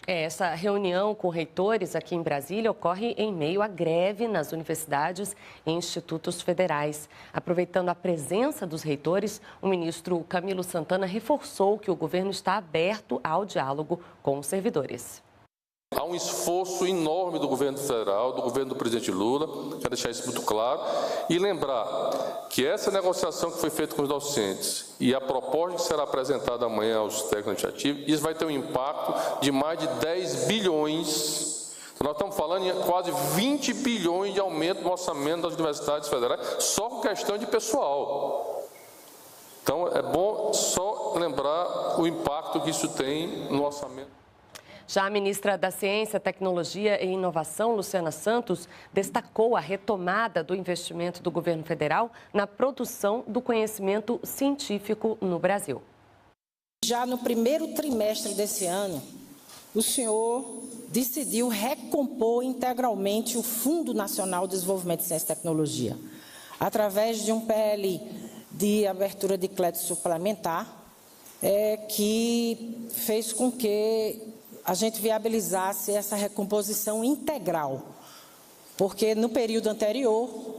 Essa reunião com reitores aqui em Brasília ocorre em meio à greve nas universidades e institutos federais. Aproveitando a presença dos reitores, o ministro Camilo Santana reforçou que o governo está aberto ao diálogo com os servidores. Há um esforço enorme do governo federal, do governo do presidente Lula, quero deixar isso muito claro, e lembrar que essa negociação que foi feita com os docentes e a proposta que será apresentada amanhã aos técnicos administrativos, isso vai ter um impacto de mais de 10 bilhões. Nós estamos falando em quase 20 bilhões de aumento no orçamento das universidades federais, só com questão de pessoal. Então, é bom só lembrar o impacto que isso tem no orçamento. Já a ministra da Ciência, Tecnologia e Inovação, Luciana Santos, destacou a retomada do investimento do governo federal na produção do conhecimento científico no Brasil. Já no primeiro trimestre desse ano, o senhor decidiu recompor integralmente o Fundo Nacional de Desenvolvimento de Ciência e Tecnologia, através de um PL de abertura de crédito suplementar, que fez com que a gente viabilizasse essa recomposição integral, porque no período anterior,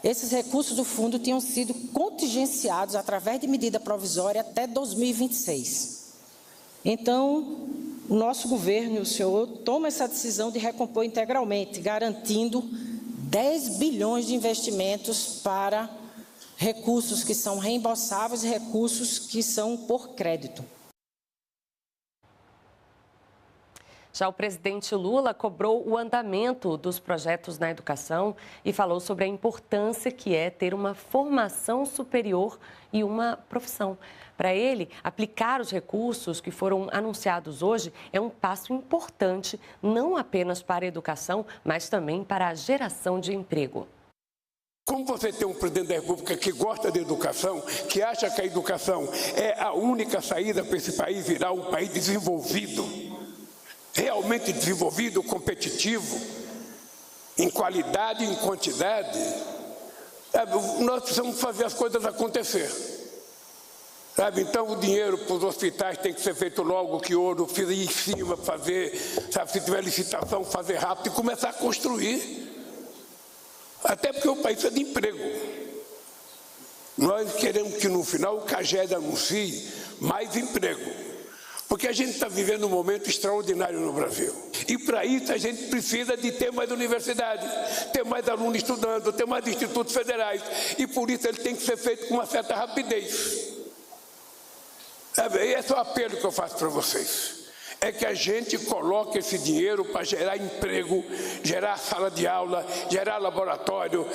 esses recursos do fundo tinham sido contingenciados através de medida provisória até 2026. Então, o nosso governo e o senhor tomam essa decisão de recompor integralmente, garantindo 10 bilhões de investimentos para recursos que são reembolsáveis e recursos que são por crédito. Já o presidente Lula cobrou o andamento dos projetos na educação e falou sobre a importância que é ter uma formação superior e uma profissão. Para ele, aplicar os recursos que foram anunciados hoje é um passo importante, não apenas para a educação, mas também para a geração de emprego. Como você tem um presidente da República que gosta de educação, que acha que a educação é a única saída para esse país virar um país desenvolvido, realmente desenvolvido, competitivo, em qualidade e em quantidade, nós precisamos fazer as coisas acontecer. Então, o dinheiro para os hospitais tem que ser feito logo, que ouro, ir em cima, fazer, se tiver licitação, fazer rápido e começar a construir. Até porque o país precisa de emprego. Nós queremos que, no final, o CAGED anuncie mais emprego. Porque a gente está vivendo um momento extraordinário no Brasil. E para isso a gente precisa de ter mais universidades, ter mais alunos estudando, ter mais institutos federais. E por isso ele tem que ser feito com uma certa rapidez. Esse é o apelo que eu faço para vocês. É que a gente coloque esse dinheiro para gerar emprego, gerar sala de aula, gerar laboratório.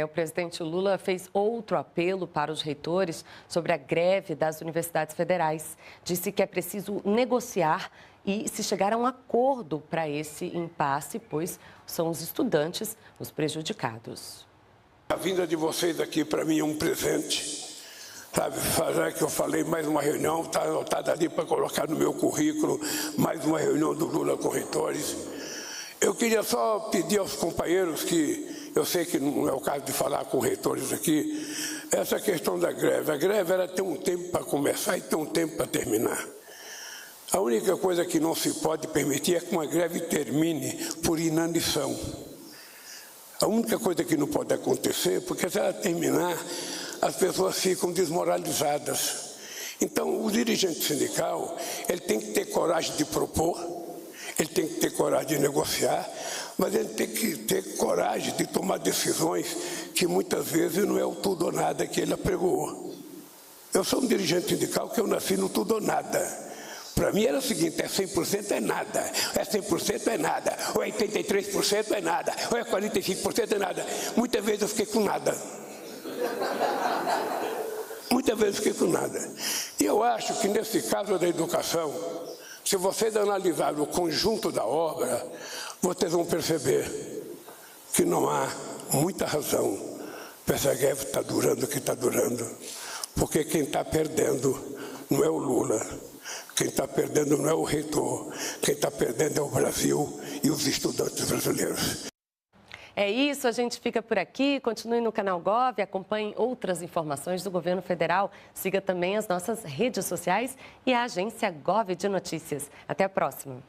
O presidente Lula fez outro apelo para os reitores sobre a greve das universidades federais. Disse que é preciso negociar e se chegar a um acordo para esse impasse, pois são os estudantes os prejudicados. A vinda de vocês aqui para mim é um presente. Fazer que eu falei mais uma reunião, está anotada ali para colocar no meu currículo, mais uma reunião do Lula com reitores. Eu queria só pedir aos companheiros que eu sei que não é o caso de falar com reitores aqui, essa questão da greve. A greve ela tem um tempo para começar e tem um tempo para terminar. A única coisa que não se pode permitir é que uma greve termine por inanição. A única coisa que não pode acontecer, porque se ela terminar, as pessoas ficam desmoralizadas. Então, o dirigente sindical, ele tem que ter coragem de propor, ele tem que ter coragem de negociar, mas ele tem que ter coragem de tomar decisões que muitas vezes não é o tudo ou nada que ele apregoou. Eu sou um dirigente sindical que eu nasci no tudo ou nada. Para mim era o seguinte, é 100% é nada, é 100% é nada, ou é 83% é nada, ou é 45% é nada. Muitas vezes eu fiquei com nada. Muitas vezes eu fiquei com nada. E eu acho que nesse caso da educação, se vocês analisarem o conjunto da obra, vocês vão perceber que não há muita razão para essa greve estar durando o que está durando. Porque quem está perdendo não é o Lula, quem está perdendo não é o reitor, quem está perdendo é o Brasil e os estudantes brasileiros. É isso, a gente fica por aqui. Continue no canal Gov, acompanhe outras informações do governo federal. Siga também as nossas redes sociais e a agência Gov de Notícias. Até a próxima.